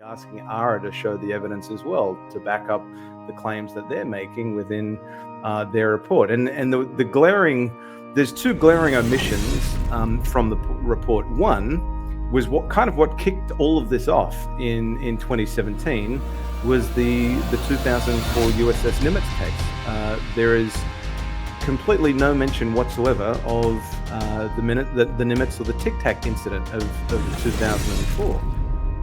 asking AARO to show the evidence as well to back up the claims that they're making within their report. And the glaring, there's two glaring omissions from the report. One was what kicked all of this off in 2017 was the 2004 USS Nimitz case. There is completely no mention whatsoever of the Nimitz or the Tic Tac incident of 2004.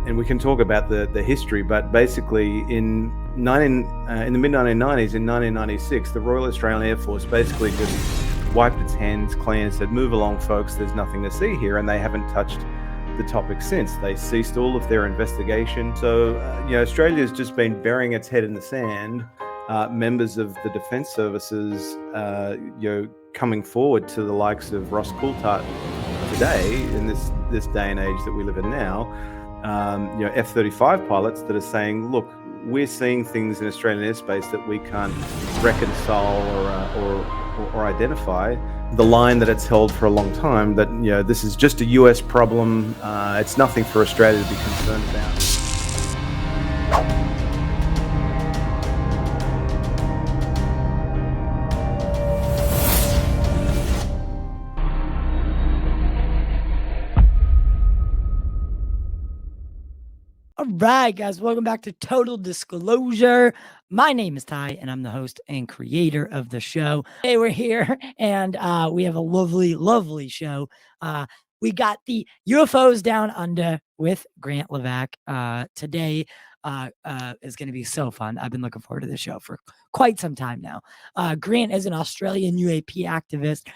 And we can talk about the history, but basically in the mid-1990s, in 1996, the Royal Australian Air Force basically just wiped its hands clean and said, "Move along, folks, there's nothing to see here," and they haven't touched the topic since. They ceased all of their investigation. So, Australia's just been burying its head in the sand. Members of the Defence Services, coming forward to the likes of Ross Coulthart today, in this day and age that we live in now, F-35 pilots that are saying, look, we're seeing things in Australian airspace that we can't reconcile or identify. The line that it's held for a long time that, this is just a US problem, it's nothing for Australia to be concerned about. All right, guys, welcome back to Total Disclosure. My name is Ty, and I'm the host and creator of the show. Today we're here, and we have a lovely, lovely show. We got the UFOs Down Under with Grant Lavac. Today is going to be so fun. I've been looking forward to this show for quite some time now. Grant is an Australian UAP activist,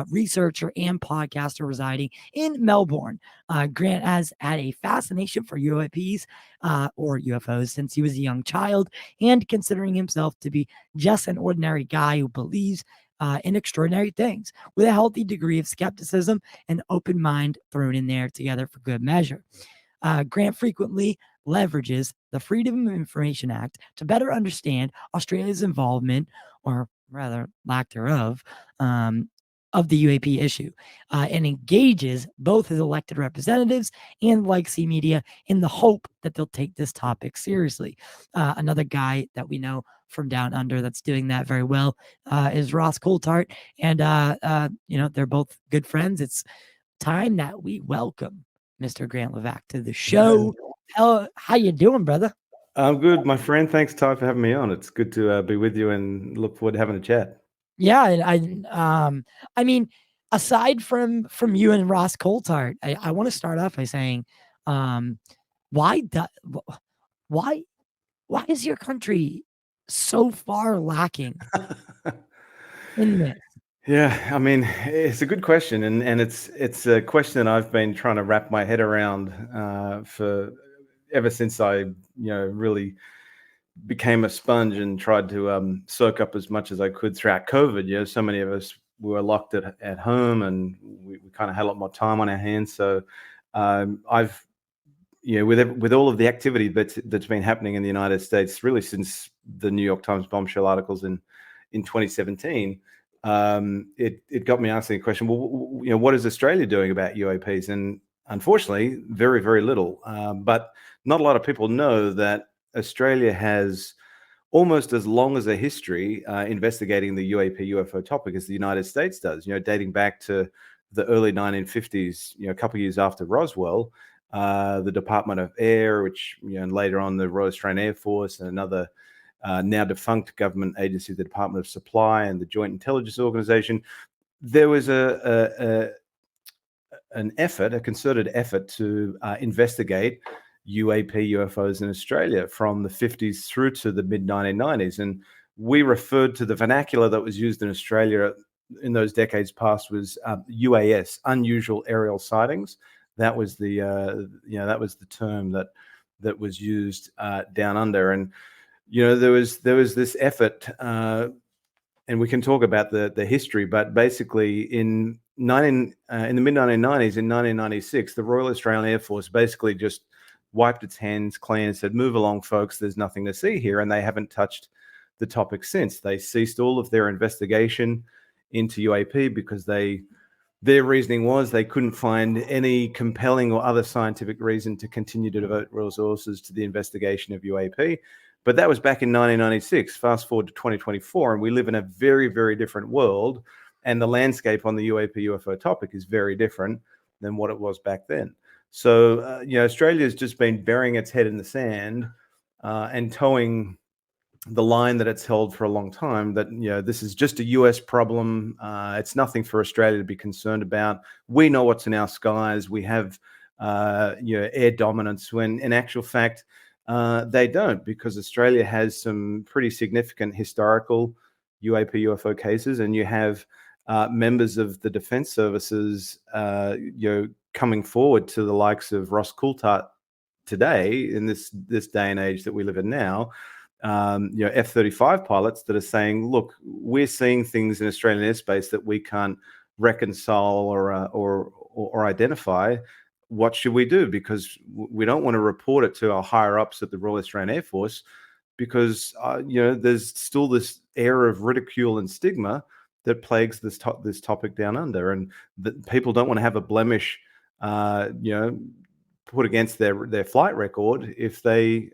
researcher, and podcaster residing in Melbourne. Grant has had a fascination for UAPs or UFOs since he was a young child, and considering himself to be just an ordinary guy who believes in extraordinary things, with a healthy degree of skepticism and open mind thrown in there together for good measure. Grant frequently leverages the Freedom of Information Act to better understand Australia's involvement, or rather lack thereof, of the UAP issue, and engages both his elected representatives and legacy media in the hope that they'll take this topic seriously. Another guy that we know from Down Under that's doing that very well is Ross Coulthart, and they're both good friends. It's time that we welcome Mr. Grant Lavac to the show. How you doing, brother? I'm good, my friend. Thanks, Ty, for having me on. It's good to be with you and look forward to having a chat. Yeah, I mean, aside from you and Ross Coulthart, I want to start off by saying, why is your country so far lacking in this? Yeah, I mean, it's a good question, and it's a question that I've been trying to wrap my head around for ever since I really became a sponge and tried to soak up as much as I could throughout COVID. So many of us were locked at home, and we kind of had a lot more time on our hands. So I've with all of the activity that's been happening in the United States, really since the New York Times bombshell articles in 2017. It got me asking the question, well, what is Australia doing about UAPs? And unfortunately, very, very little. But not a lot of people know that Australia has almost as long as a history investigating the UAP UFO topic as the United States does, dating back to the early 1950s, a couple of years after Roswell, the Department of Air, which, and later on the Royal Australian Air Force, and another now defunct government agency, the Department of Supply, and the Joint Intelligence Organization. There was a concerted effort to investigate UAP UFOs in Australia from the 50s through to the mid-1990s. And we referred to the vernacular that was used in Australia in those decades past was UAS, unusual aerial sightings. That was the term that was used down under. And there was this effort, and we can talk about the history, but basically in the mid-1990s, in 1996, the Royal Australian Air Force basically just wiped its hands clean and said, "Move along, folks, there's nothing to see here," and they haven't touched the topic since. They ceased all of their investigation into UAP because they their reasoning was they couldn't find any compelling or other scientific reason to continue to devote resources to the investigation of UAP. But that was back in 1996. Fast forward to 2024, and we live in a very, very different world. And the landscape on the UAP UFO topic is very different than what it was back then. So, Australia has just been burying its head in the sand and towing the line that it's held for a long time, that this is just a US problem. It's nothing for Australia to be concerned about. We know what's in our skies. We have air dominance, when in actual fact they don't, because Australia has some pretty significant historical UAP UFO cases, and you have members of the defense services coming forward to the likes of Ross Coulthart today, in this day and age that we live in now, F-35 pilots that are saying, look, we're seeing things in Australian airspace that we can't reconcile or identify. What should we do? Because we don't want to report it to our higher ups at the Royal Australian Air Force, because there's still this air of ridicule and stigma that plagues this topic down under, and that people don't want to have a blemish put against their flight record if they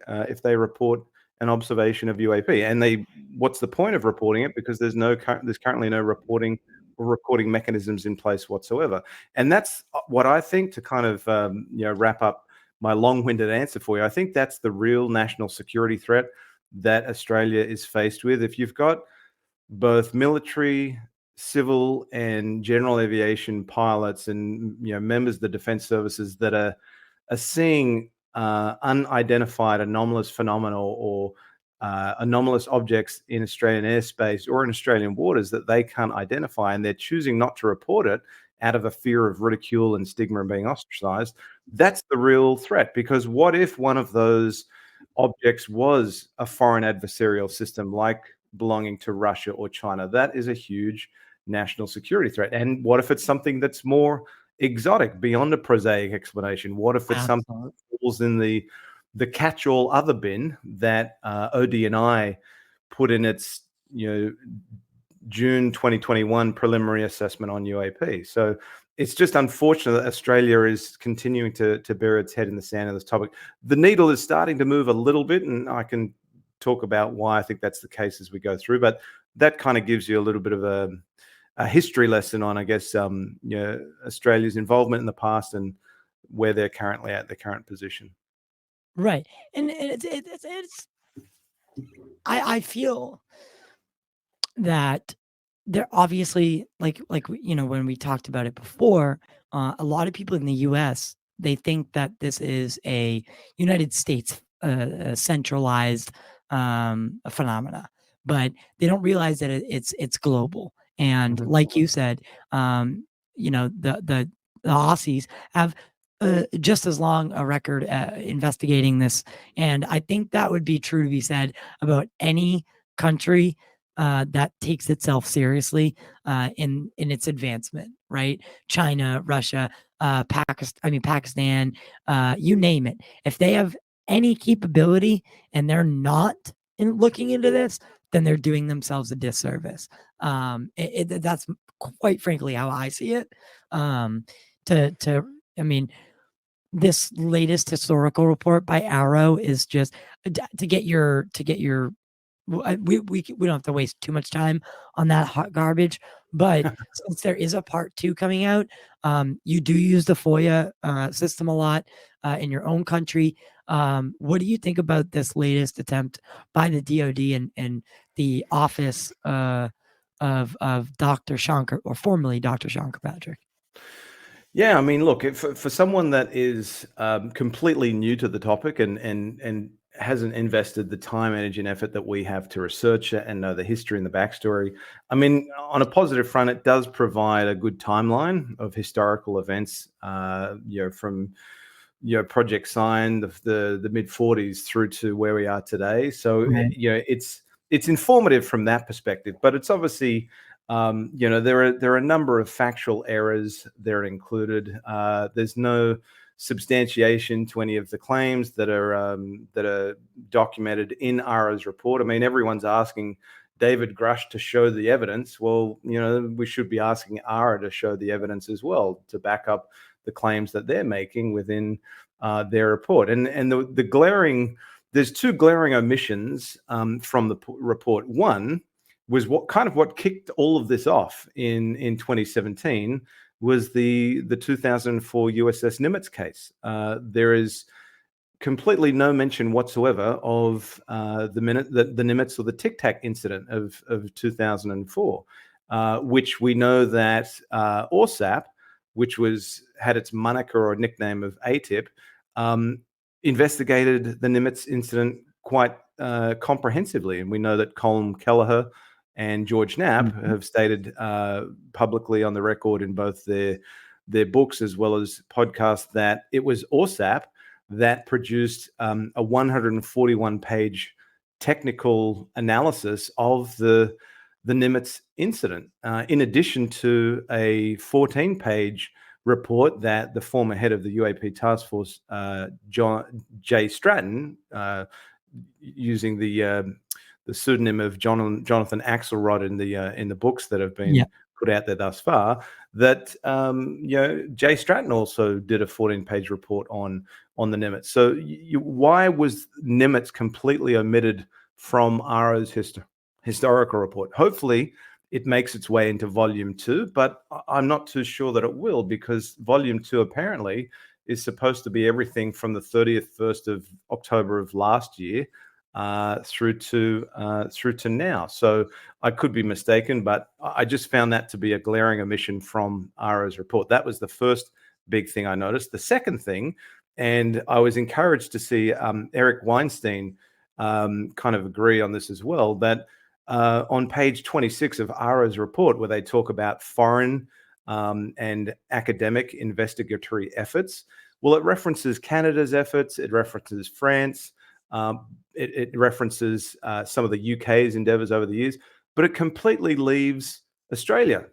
report an observation of UAP. And what's the point of reporting it? Because there's currently no reporting or recording mechanisms in place whatsoever. And that's what I think, to kind of wrap up my long-winded answer for you. I think that's the real national security threat that Australia is faced with. If you've got both military, civil, and general aviation pilots and members of the defense services that are seeing unidentified anomalous phenomena or anomalous objects in Australian airspace or in Australian waters that they can't identify, and they're choosing not to report it out of a fear of ridicule and stigma and being ostracized, that's the real threat. Because what if one of those objects was a foreign adversarial system, like belonging to Russia or China? That is a huge national security threat. And what if it's something that's more exotic, beyond a prosaic explanation? What if it's something that falls in the catch-all other bin that ODNI put in its June 2021 preliminary assessment on UAP? So it's just unfortunate that Australia is continuing to bury its head in the sand on this topic. The needle is starting to move a little bit, and I can talk about why I think that's the case as we go through, but that kind of gives you a little bit of a history lesson on, I guess, Australia's involvement in the past and where they're currently at, the current position. Right. And I feel that they're obviously, like when we talked about it before, a lot of people in the US, they think that this is a United States centralized phenomena, but they don't realize that it's global. And like you said, the Aussies have just as long a record investigating this, and I think that would be true to be said about any country that takes itself seriously in its advancement, right? China, Russia, Pakistan, you name it. If they have any capability and they're not looking into this, then they're doing themselves a disservice. That's quite frankly how I see it. This latest historical report by AARO is just to get your we don't have to waste too much time on that hot garbage, but since there is a part 2 coming out, you do use the FOIA system a lot in your own country. What do you think about this latest attempt by the DoD and the office of Dr. Shankar, or formerly Dr. Shankar Patrick? Yeah, I mean, look, for someone that is completely new to the topic and hasn't invested the time, energy, and effort that we have to research it and know the history and the backstory, I mean, on a positive front, it does provide a good timeline of historical events, from Project Sign, the mid 40s, through to where we are today. So it's informative from that perspective, but it's obviously there are a number of factual errors that are included. There's no substantiation to any of the claims that are documented in AARO's report. I mean, everyone's asking, David Grush to show the evidence, well, we should be asking AARO to show the evidence as well to back up the claims that they're making within their report. And there's two glaring omissions from the report. One was what kicked all of this off in 2017 was the 2004 USS Nimitz case. There is completely no mention whatsoever of the Nimitz or the Tic Tac incident of 2004, which we know that ORSAP, which had its moniker or nickname of ATIP, investigated the Nimitz incident quite comprehensively. And we know that Colm Kelleher and George Knapp have stated publicly on the record in both their books as well as podcasts that it was ORSAP that produced a 141-page technical analysis of the Nimitz incident, in addition to a 14-page report that the former head of the UAP task force, Jay Stratton, using the pseudonym of Jonathan Axelrod in the books that have been put out there thus far, that Jay Stratton also did a 14-page report on the Nimitz. So why was Nimitz completely omitted from AARO's historical report? Hopefully it makes its way into volume 2, but I'm not too sure that it will, because volume 2 apparently is supposed to be everything from the 1st of October of last year through to now. So I could be mistaken, but I just found that to be a glaring omission from AARO's report. That was the first big thing I noticed. The second thing, and I was encouraged to see Eric Weinstein kind of agree on this as well, that on page 26 of AARO's report, where they talk about foreign and academic investigatory efforts, well, it references Canada's efforts, it references France, it references some of the UK's endeavors over the years, but it completely leaves Australia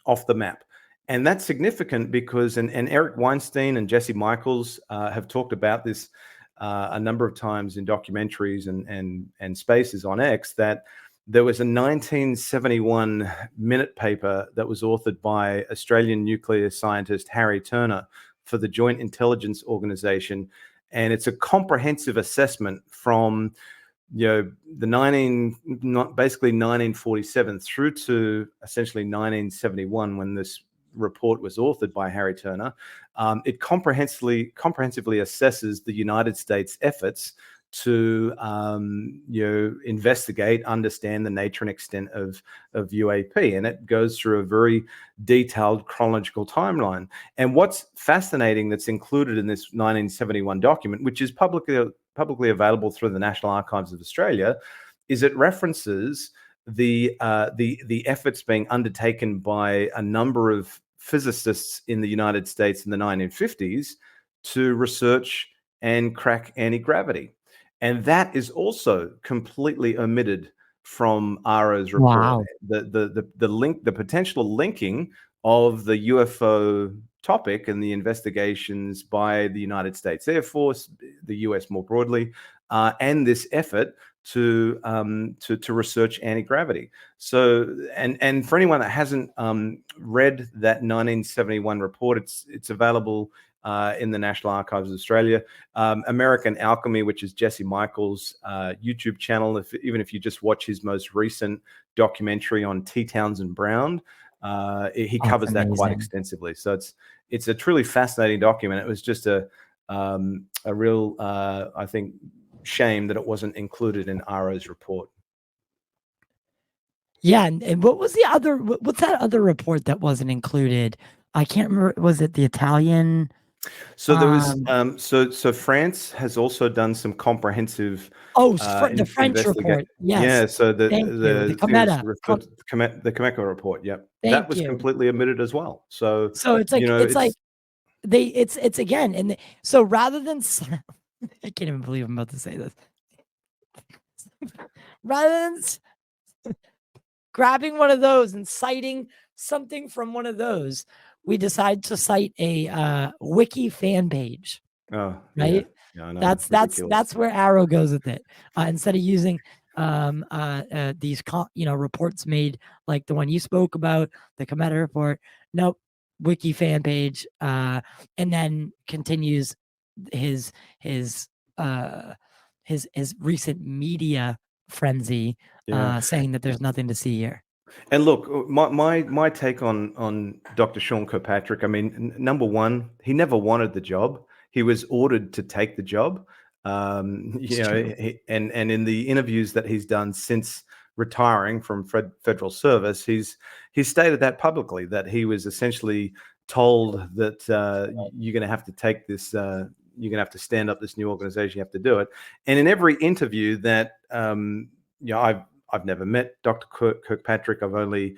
off the map. And that's significant because, and Eric Weinstein and Jesse Michaels have talked about this a number of times in documentaries and spaces on X, that there was a 1971 minute paper that was authored by Australian nuclear scientist Harry Turner for the Joint Intelligence Organization. And it's a comprehensive assessment from basically 1947 through to essentially 1971, when this report was authored by Harry Turner. It comprehensively assesses the United States' efforts to investigate, understand the nature and extent of UAP, and it goes through a very detailed chronological timeline. And what's fascinating that's included in this 1971 document, which is publicly available through the National Archives of Australia, is it references the efforts being undertaken by a number of physicists in the United States in the 1950s to research and crack anti-gravity. And that is also completely omitted from AARO's report. Wow. The potential linking of the UFO topic and the investigations by the United States Air Force, the US more broadly, and this effort to research anti-gravity. So, and for anyone that hasn't read that 1971 report, it's available in the National Archives of Australia. American Alchemy, which is Jesse Michaels' YouTube channel, even if you just watch his most recent documentary on T. Townsend Brown, he covers that quite extensively. So it's a truly fascinating document. It was just a real, I think, shame that it wasn't included in AARO's report. Yeah, and what's that other report that wasn't included? I can't remember. Was it the Italian? So there was so France has also done some comprehensive the French report. Yes. Yeah, so the Cometa Cometa report, yep. That was completely omitted as well. So it's like it's again, and so rather than I can't even believe I'm about to say this. Rather than grabbing one of those and citing something from one of those, we decide to cite a wiki fan page. Oh, right. Yeah, I know. That's where AARO goes with it. Instead of using these reports made like the one you spoke about, the Cometa report. Nope, wiki fan page, and then continues his his his recent media frenzy, saying that there's nothing to see here. And look, my take on Dr. Sean Kirkpatrick. I mean, number one, he never wanted the job. He was ordered to take the job. And in the interviews that he's done since retiring from federal service, he's stated that publicly, that he was essentially told that you're going to have to take this. You're going to have to stand up this new organization. You have to do it. And in every interview that I've never met Dr. Kirkpatrick. I've only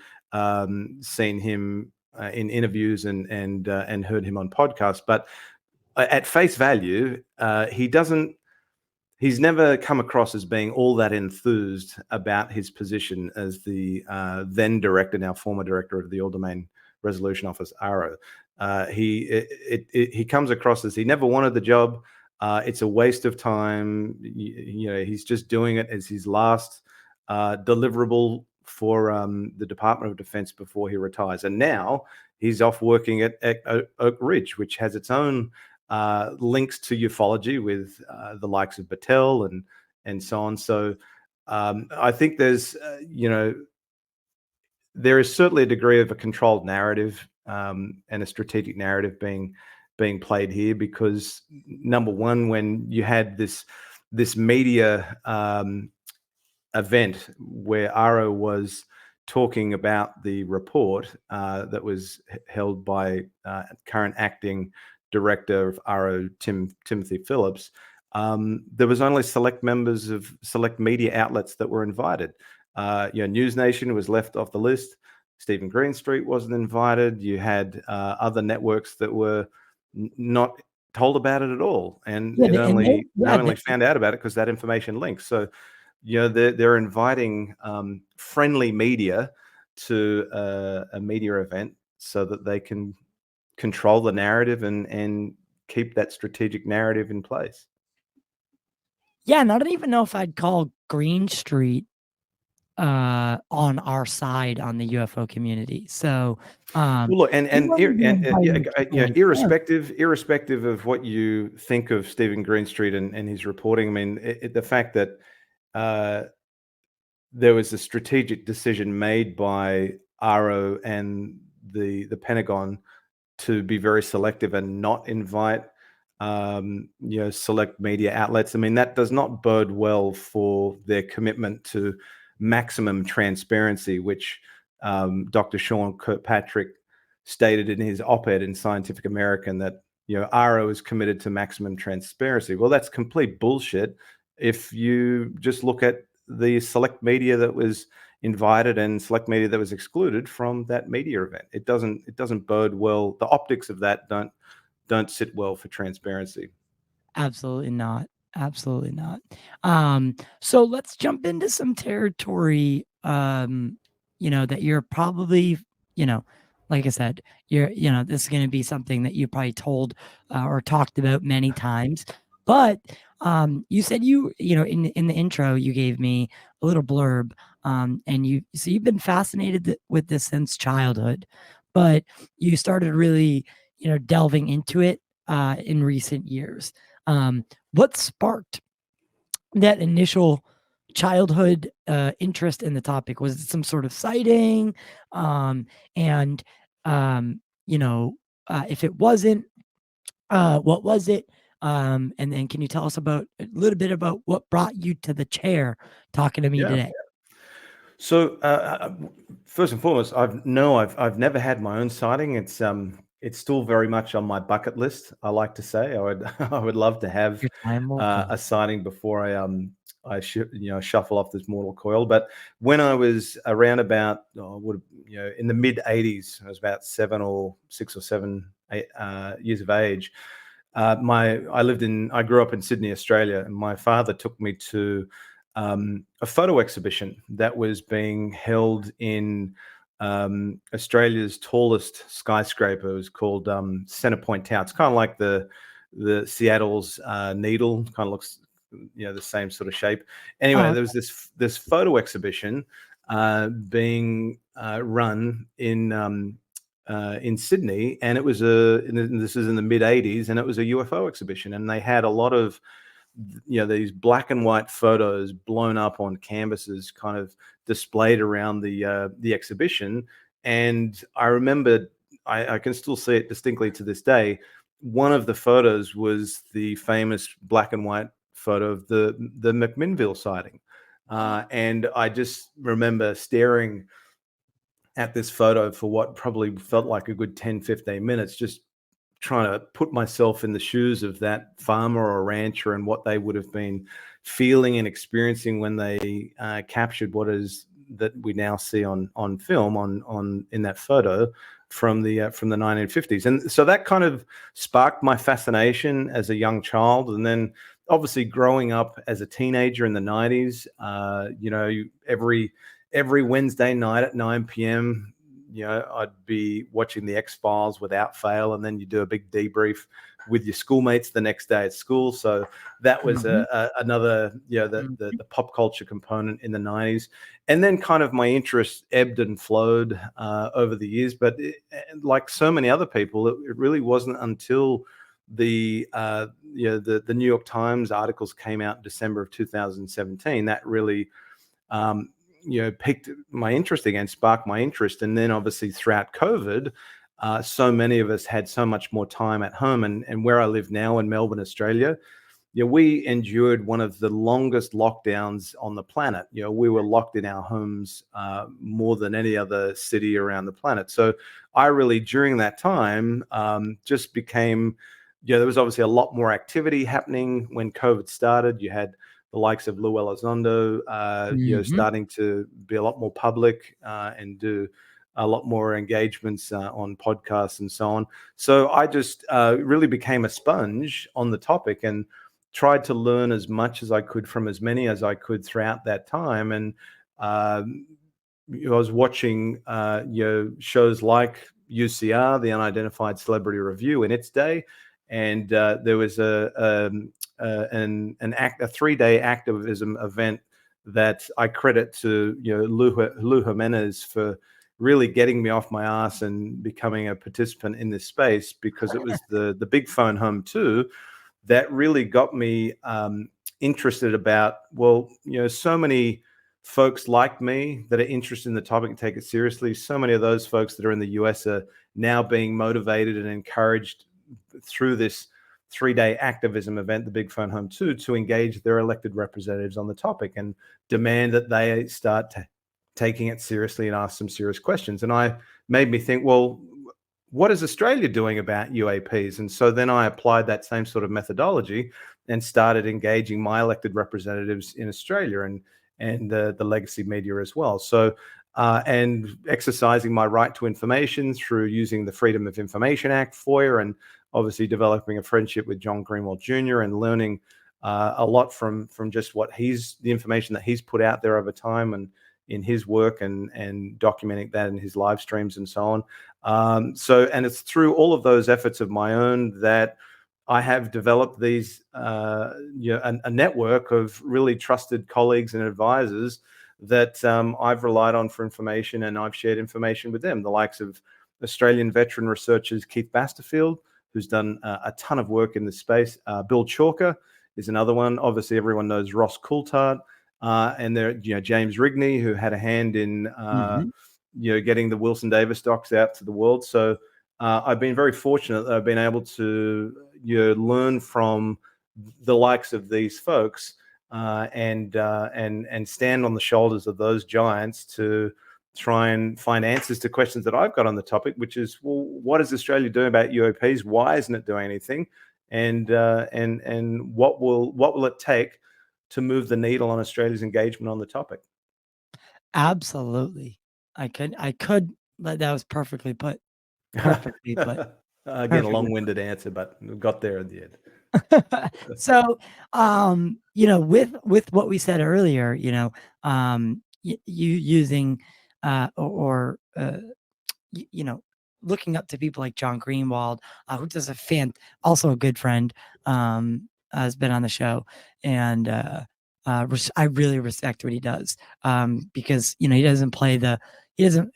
seen him in interviews and heard him on podcasts. But at face value, he's never come across as being all that enthused about his position as the then director, now former director of the All Domain Resolution Office, AARO. He comes across as he never wanted the job. It's a waste of time. He's just doing it as his last deliverable for the Department of Defense before he retires. And now he's off working at Oak Ridge, which has its own links to ufology with the likes of Battelle and so on. So I think there's, there is certainly a degree of a controlled narrative and a strategic narrative being played here, because number one, when you had this media event where AARO was talking about the report that was held by current acting director of AARO, Timothy Phillips, there was only select members of select media outlets that were invited. News Nation was left off the list. Stephen Greenstreet wasn't invited. You had other networks that were not told about it at all, and they only found out about it because that information links. So, they're inviting friendly media to a media event so that they can control the narrative and keep that strategic narrative in place. Yeah, and I don't even know if I'd call Greenstreet on our side on the UFO community. So, well, look, irrespective of what you think of Stephen Greenstreet and his reporting, I mean, the fact that there was a strategic decision made by AARO and the Pentagon to be very selective and not invite select media outlets. I mean, that does not bode well for their commitment to maximum transparency, which Dr. Sean Kirkpatrick stated in his op-ed in Scientific American, that AARO is committed to maximum transparency. Well, that's complete bullshit. If you just look at the select media that was invited and select media that was excluded from that media event, it doesn't bode well. The optics of that don't sit well for transparency. Absolutely not. Absolutely not. So let's jump into some territory, that you're probably, like I said, this is going to be something that you probably told or talked about many times. But you said in the intro you gave me a little blurb, and you've been fascinated with this since childhood, but you started really delving into it in recent years. What sparked that initial childhood interest in the topic? Was it some sort of sighting? If it wasn't, what was it? And then can you tell us a little bit about what brought you to the chair talking to me today? So first and foremost, I've never had my own sighting. It's still very much on my bucket list. I like to say I would love to have a sighting before I shuffle off this mortal coil. But when I was around about in the mid 80s, I was about 6 or 7 years of age. I grew up in Sydney, Australia, and my father took me to a photo exhibition that was being held in Australia's tallest skyscraper. It was called Centre Point Tower. It's kind of like the Seattle's Needle. Kind of looks the same sort of shape. Anyway, Oh, there was this photo exhibition being run in Sydney, and it was this is in the mid '80s, and it was a UFO exhibition, and they had a lot of these black and white photos blown up on canvases, kind of displayed around the exhibition. And I remember, I can still see it distinctly to this day. One of the photos was the famous black and white photo of the McMinnville sighting, and I just remember staring at this photo for what probably felt like a good 10-15 minutes, just trying to put myself in the shoes of that farmer or rancher and what they would have been feeling and experiencing when they captured what is that we now see on film on in that photo from the 1950s. And so that kind of sparked my fascination as a young child. And then obviously growing up as a teenager in the 90s, every Wednesday night at 9 p.m., I'd be watching the X-Files without fail, and then you do a big debrief with your schoolmates the next day at school. So that was another, the pop culture component in the 90s. And then kind of my interest ebbed and flowed over the years. But like so many other people, it really wasn't until the New York Times articles came out in December of 2017 that really piqued my interest again, sparked my interest. And then obviously throughout COVID, so many of us had so much more time at home. And where I live now in Melbourne, Australia, we endured one of the longest lockdowns on the planet. We were locked in our homes more than any other city around the planet. So I really, during that time, just became, there was obviously a lot more activity happening when COVID started. You had the likes of Lou Elizondo, starting to be a lot more public and do a lot more engagements on podcasts and so on. So I just really became a sponge on the topic and tried to learn as much as I could from as many as I could throughout that time. And I was watching shows like UCR, the Unidentified Celebrity Review, in its day, and there was a 3-day activism event that I credit to Lou Jimenez for really getting me off my ass and becoming a participant in this space, because it was the Big Phone Home 2 that really got me interested about, so many folks like me that are interested in the topic and take it seriously. So many of those folks that are in the US are now being motivated and encouraged through this 3-day activism event, the Big Phone Home 2, to engage their elected representatives on the topic and demand that they start taking it seriously and ask some serious questions. And I made me think, well, what is Australia doing about UAPs? And so then I applied that same sort of methodology and started engaging my elected representatives in Australia and the legacy media as well. So and exercising my right to information through using the Freedom of Information Act, FOIA, and obviously developing a friendship with John Greenwald Jr. and learning a lot from just the information that he's put out there over time and in his work and documenting that in his live streams and so on. And it's through all of those efforts of my own that I have developed these, a network of really trusted colleagues and advisors that I've relied on for information, and I've shared information with them. The likes of Australian veteran researchers Keith Basterfield, who's done a ton of work in this space. Bill Chalker is another one. Obviously, everyone knows Ross Coulthard. And there, James Rigney, who had a hand in, getting the Wilson Davis docs out to the world. So I've been very fortunate that I've been able to learn from the likes of these folks and stand on the shoulders of those giants to try and find answers to questions that I've got on the topic, which is, well, what is Australia doing about UAPs? Why isn't it doing anything? And what will it take to move the needle on Australia's engagement on the topic? absolutely. I could, but that was perfectly put. Perfectly put. Again, a long-winded answer, but we got there at the end. So, with what we said earlier, you using looking up to people like John Greenwald, who does also a good friend, has been on the show, and I really respect what he does, because he doesn't play the he doesn't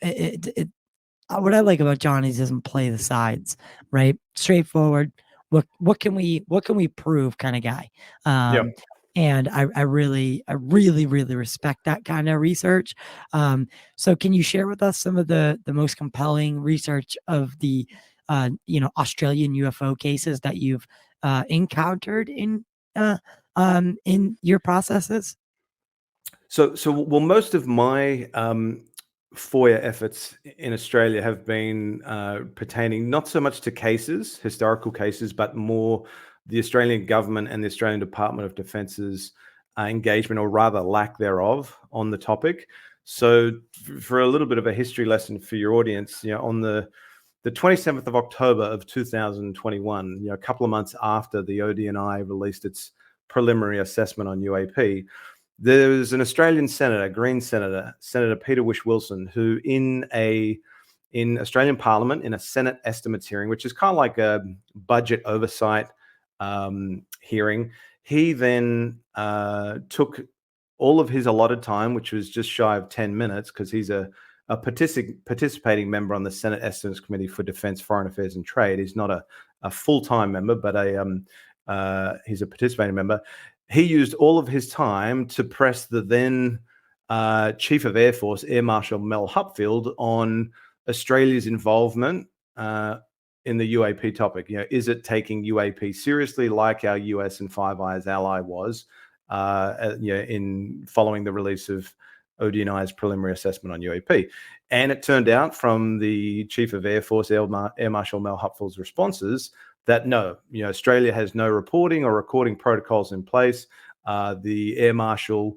what I like about John is he doesn't play the sides, right? Straightforward. What can we prove kind of guy. And I really respect that kind of research. So can you share with us some of the most compelling research of the Australian UFO cases that you've encountered in your processes? So well, most of my FOIA efforts in Australia have been pertaining not so much to cases, historical cases, but more the Australian government and the Australian Department of Defence's engagement, or rather lack thereof, on the topic. So for a little bit of a history lesson for your audience, on the 27th of October of 2021, a couple of months after the ODNI released its preliminary assessment on UAP, there was an Australian senator, Green senator, Senator Peter Whish-Wilson, who in Australian Parliament, in a Senate estimates hearing, which is kind of like a budget oversight hearing, he then took all of his allotted time, which was just shy of 10 minutes, because he's a participating member on the Senate Estimates Committee for Defense, Foreign Affairs and Trade. He's not a full-time member, but he's a participating member. He used all of his time to press the then Chief of Air Force, Air Marshal Mel Hupfield, on Australia's involvement in the UAP topic. Is it taking UAP seriously, like our US and Five Eyes ally was, in following the release of ODNI's preliminary assessment on UAP? And it turned out from the Chief of Air Force, Air Marshal Mel Hupfield's responses, that no, Australia has no reporting or recording protocols in place. The Air Marshal,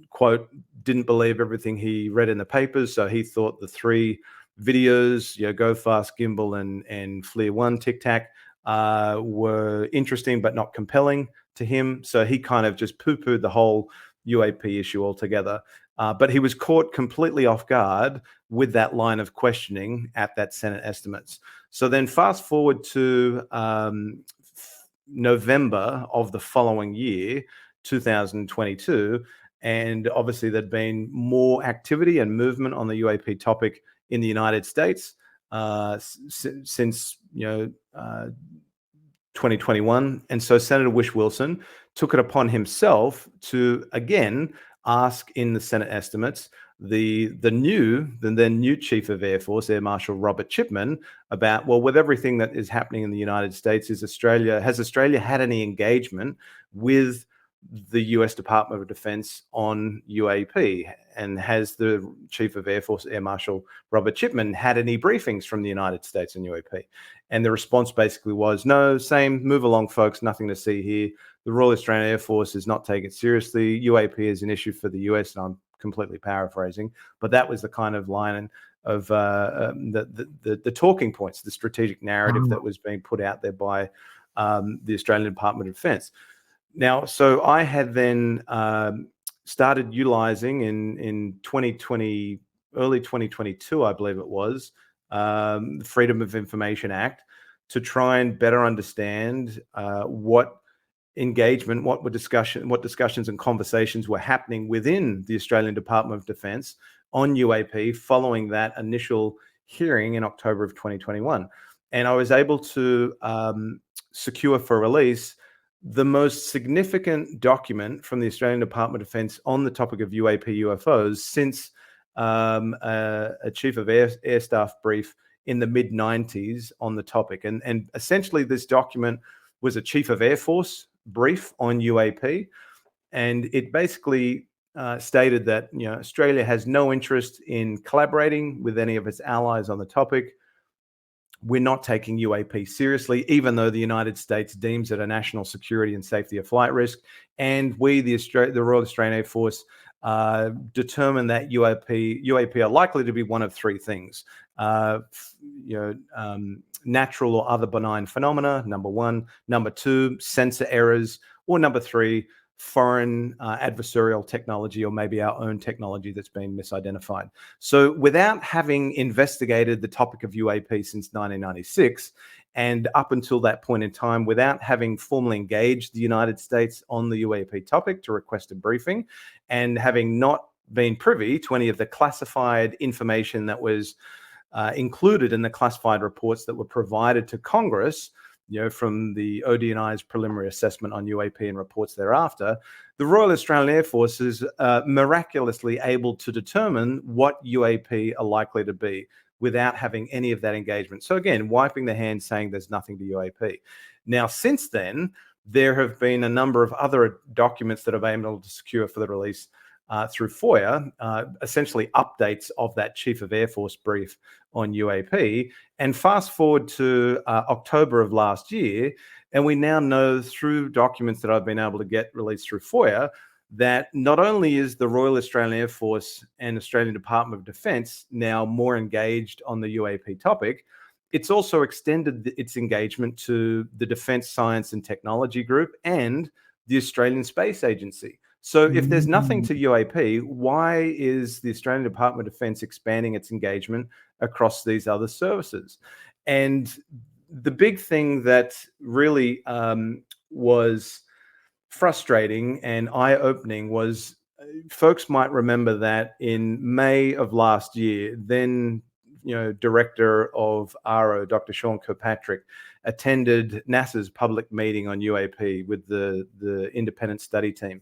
quote, didn't believe everything he read in the papers, so he thought the 3 videos, Go Fast, Gimbal, and FLIR 1 Tic Tac, were interesting but not compelling to him. So he kind of just poo-pooed the whole UAP issue altogether. But he was caught completely off guard with that line of questioning at that Senate estimates. So then fast forward to November of the following year, 2022, and obviously there'd been more activity and movement on the UAP topic in the United States since 2021. And so Senator Whish-Wilson took it upon himself to again ask in the Senate estimates the then new Chief of Air Force, Air Marshal Robert Chipman, about, well, with everything that is happening in the United States, has Australia had any engagement with the US Department of Defense on UAP? And has the Chief of Air Force, Air Marshal Robert Chipman, had any briefings from the United States on UAP? And the response basically was, no, same, move along, folks, nothing to see here. The Royal Australian Air Force is not taking it seriously. UAP is an issue for the US, and I'm completely paraphrasing, but that was the kind of line of the talking points, the strategic narrative that was being put out there by the Australian Department of Defense. Now, so I had then started utilizing in 2020, early 2022, I believe it was, the Freedom of Information Act, to try and better understand what discussions and conversations were happening within the Australian Department of Defense on UAP following that initial hearing in October of 2021. And I was able to secure for release the most significant document from the Australian Department of Defense on the topic of UAP UFOs since a Chief of Air Staff brief in the mid-90s on the topic. And essentially this document was a Chief of Air Force brief on UAP, and it basically stated that Australia has no interest in collaborating with any of its allies on the topic. We're not taking UAP seriously, even though the United States deems it a national security and safety of flight risk. And we, the Royal Australian Air Force, determine that UAP are likely to be one of 3 things: natural or other benign phenomena, number 1; number 2, sensor errors; or number 3, foreign adversarial technology, or maybe our own technology that's been misidentified. So without having investigated the topic of UAP since 1996, And up until that point in time, without having formally engaged the United States on the UAP topic to request a briefing, and having not been privy to any of the classified information that was included in the classified reports that were provided to Congress, from the ODNI's preliminary assessment on UAP and reports thereafter, the Royal Australian Air Force is miraculously able to determine what UAP are likely to be without having any of that engagement. So again, wiping the hands, saying there's nothing to UAP. Now, since then, there have been a number of other documents that have been able to secure for the release through FOIA, essentially updates of that Chief of Air Force brief on UAP. And fast forward to October of last year, and we now know through documents that I've been able to get released through FOIA that not only is the Royal Australian Air Force and Australian Department of Defence now more engaged on the UAP topic, it's also extended its engagement to the Defence Science and Technology Group and the Australian Space Agency. So if there's nothing to UAP, why is the Australian Department of Defence expanding its engagement across these other services? And the big thing that really was frustrating and eye-opening was, folks might remember that in May of last year, then Director of AARO, Dr. Sean Kirkpatrick, attended NASA's public meeting on UAP with the independent study team.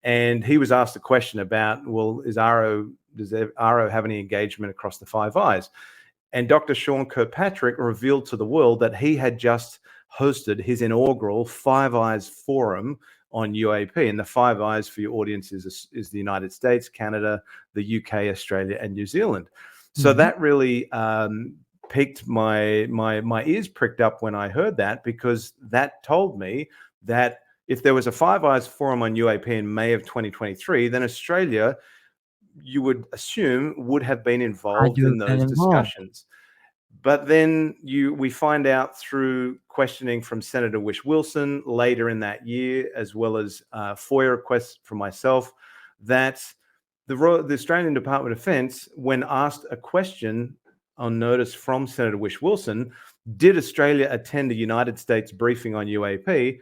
And he was asked a question about, well, does AARO have any engagement across the Five Eyes? And Dr. Sean Kirkpatrick revealed to the world that he had just hosted his inaugural Five Eyes Forum on UAP. And the Five Eyes, for your audience, is the United States, Canada, the UK, Australia, and New Zealand. So that really piqued my ears pricked up when I heard that, because that told me that if there was a Five Eyes Forum on UAP in May of 2023, then Australia, you would assume, would have been involved in those discussions. But then we find out through questioning from Senator Wish Wilson later in that year, as well as FOIA requests from myself, that the Australian Department of Defence, when asked a question on notice from Senator Wish Wilson, did Australia attend a United States briefing on UAP?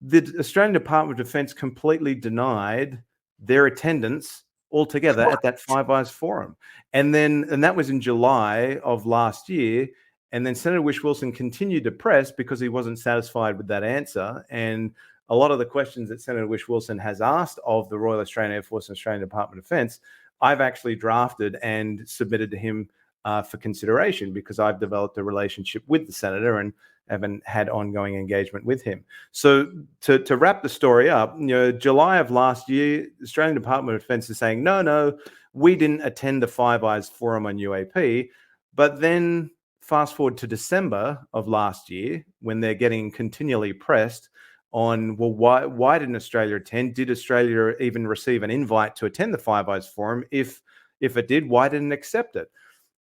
The Australian Department of Defence completely denied their attendance altogether at that Five Eyes Forum. And that was in July of last year. And then Senator Wish Wilson continued to press because he wasn't satisfied with that answer. And a lot of the questions that Senator Wish Wilson has asked of the Royal Australian Air Force and Australian Department of Defence, I've actually drafted and submitted to him for consideration, because I've developed a relationship with the senator and haven't had ongoing engagement with him. So to wrap the story up, July of last year, the Australian Department of Defence is saying, no, we didn't attend the Five Eyes Forum on UAP. But then fast forward to December of last year, when they're getting continually pressed on, well, why didn't Australia attend? Did Australia even receive an invite to attend the Five Eyes Forum? If it did, why didn't it accept it?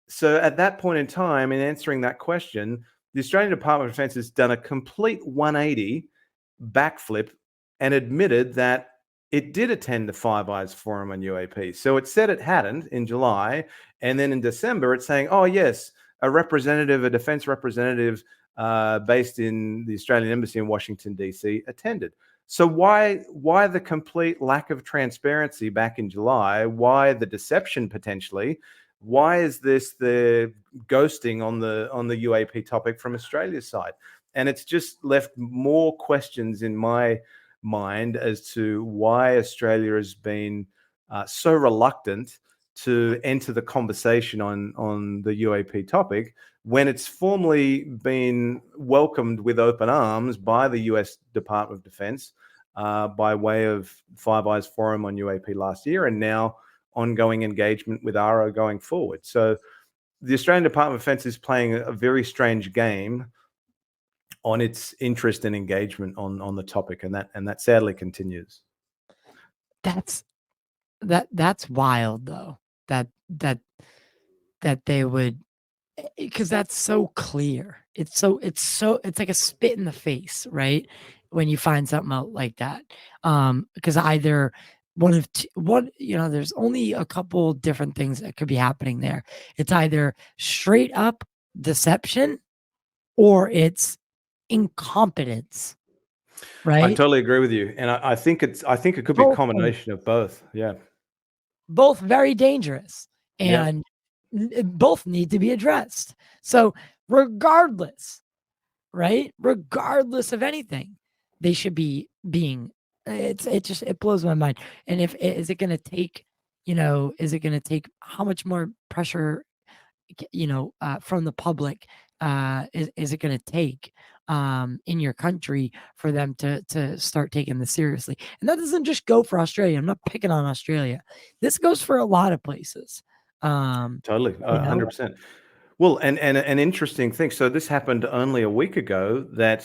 So at that point in time, in answering that question, the Australian Department of Defence has done a complete 180 backflip and admitted that it did attend the Five Eyes Forum on UAP. So it said it hadn't in July, and then in December it's saying, oh yes, a defence representative based in the Australian Embassy in Washington, DC attended. So why the complete lack of transparency back in July? Why the deception potentially? Why is this the ghosting on the UAP topic from Australia's side? And it's just left more questions in my mind as to why Australia has been so reluctant to enter the conversation on the UAP topic, when it's formally been welcomed with open arms by the US Department of Defense by way of Five Eyes Forum on UAP last year, and now ongoing engagement with AARO going forward. So the Australian Department of Defence is playing a very strange game on its interest and engagement on the topic, and that sadly continues. That's wild, though. That they would, because that's so clear. It's like a spit in the face, right? When you find something out like that, because either there's only a couple different things that could be happening there. It's either straight up deception, or it's incompetence, I right? totally agree with you, and I think it could be a Both are combination of both. Yeah, both very dangerous, yeah, and both need to be addressed. So regardless, right? Regardless of anything, they should be being. It blows my mind. And if is it going to take, is it going to take how much more pressure, from the public, is it going to take in your country for them to start taking this seriously? And that doesn't just go for Australia. I'm not picking on Australia. This goes for a lot of places. totally, You know, 100%. Well, and an interesting thing. So this happened only a week ago that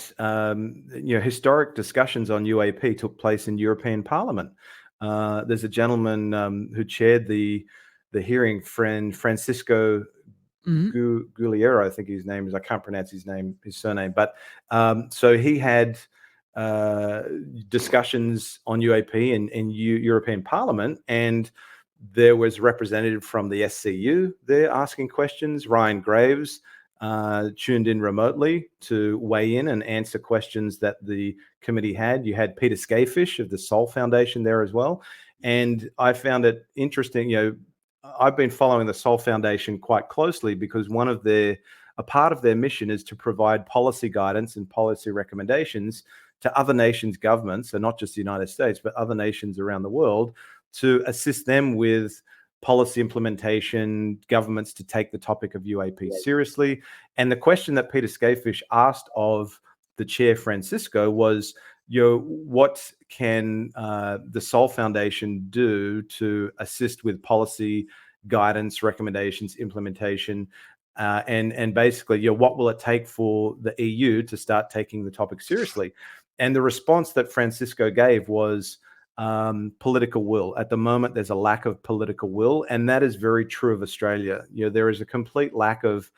historic discussions on UAP took place in European Parliament. There's a gentleman who chaired the hearing, Francisco mhm. Gugliero, I think his name is. I can't pronounce his surname, but so he had uh, discussions on UAP in European Parliament, and there was a representative from the SCU there asking questions. Ryan Graves tuned in remotely to weigh in and answer questions that the committee had. You had Peter Skafish of the Sol Foundation there as well. And I found it interesting, I've been following the Sol Foundation quite closely because a part of their mission is to provide policy guidance and policy recommendations to other nations' governments, so not just the United States, but other nations around the world, to assist them with policy implementation, governments to take the topic of UAP seriously. And the question that Peter Skafish asked of the chair, Francisco, was, what can the Sol Foundation do to assist with policy guidance, recommendations, implementation, and basically, what will it take for the EU to start taking the topic seriously? And the response that Francisco gave was political will. At the moment, there's a lack of political will, and that is very true of Australia. There is a complete lack of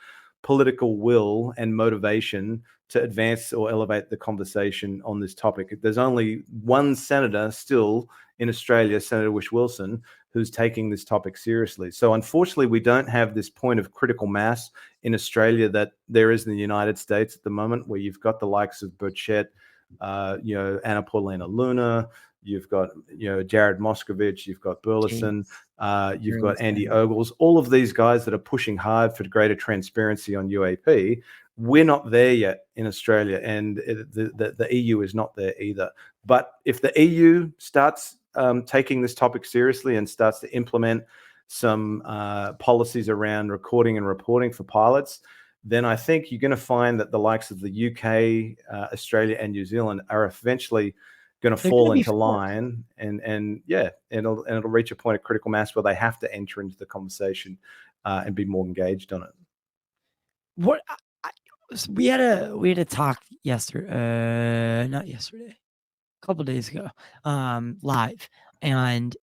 political will and motivation to advance or elevate the conversation on this topic. There's only one senator still in Australia, Senator Whish-Wilson, who's taking this topic seriously. So unfortunately, we don't have this point of critical mass in Australia that there is in the United States at the moment, where you've got the likes of Burchett, Anna Paulina Luna, you've got Jared Moscovich, you've got Burleson, you've got Andy Ogles, all of these guys that are pushing hard for greater transparency on UAP. We're not there yet in Australia, and the EU is not there either. But if the EU starts taking this topic seriously and starts to implement some policies around recording and reporting for pilots, then I think you're going to find that the likes of the UK, Australia, and New Zealand are eventually going to fall into line, and it'll reach a point of critical mass where they have to enter into the conversation and be more engaged on it. What we had a talk yesterday, not yesterday, a couple days ago, live, and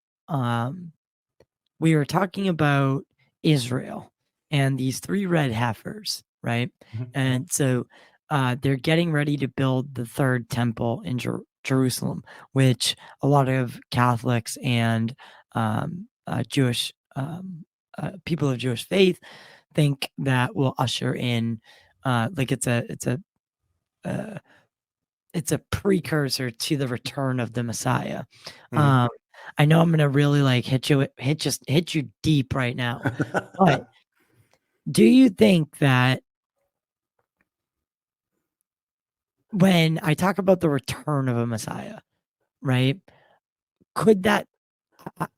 we were talking about Israel and these 3 red heifers, right? Mm-hmm. And so they're getting ready to build the 3rd temple in Jerusalem, which a lot of Catholics and Jewish people of Jewish faith think that will usher in, like it's a precursor to the return of the Messiah. Mm-hmm. I know I'm gonna really like hit you deep right now, but do you think that when I talk about the return of a Messiah, right? Could that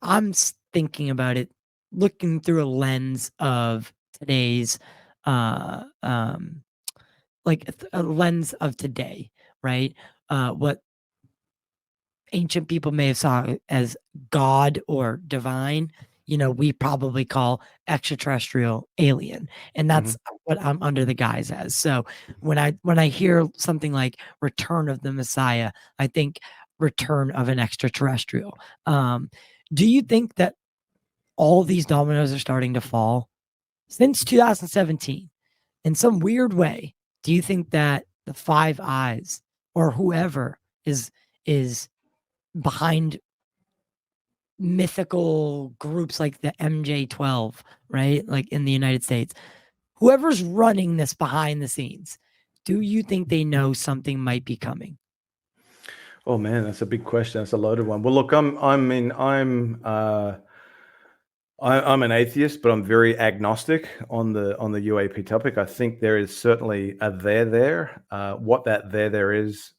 I'm thinking about it looking through a lens of today's like a lens of today, right? What ancient people may have saw as God or divine, we probably call extraterrestrial alien. And that's what I'm under the guise as. So when I hear something like return of the Messiah, I think return of an extraterrestrial. Do you think that all these dominoes are starting to fall since 2017 in some weird way? Do you think that the Five Eyes or whoever is behind mythical groups like the MJ-12, right? Like in the United States, whoever's running this behind the scenes, Do you think they know something might be coming? Oh man, that's a big question. That's a loaded one. Well, look, I'm an atheist, but I'm very agnostic on the UAP topic. I think there is certainly a there. What that there is,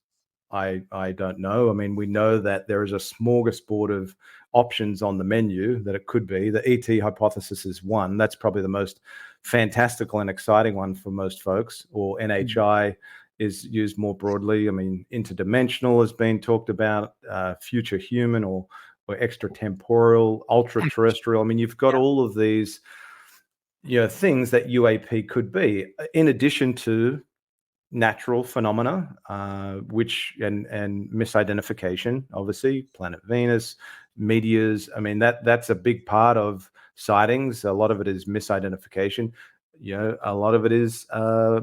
I don't know. I mean, we know that there is a smorgasbord of options on the menu that it could be. The ET hypothesis is one. That's probably the most fantastical and exciting one for most folks. Or NHI is used more broadly. I mean, interdimensional has been talked about, future human or extratemporal, ultra terrestrial. I mean, you've got all of these, things that UAP could be, in addition to natural phenomena, which and misidentification, obviously, planet Venus, meteors. I mean, that's a big part of sightings. A lot of it is misidentification. A lot of it is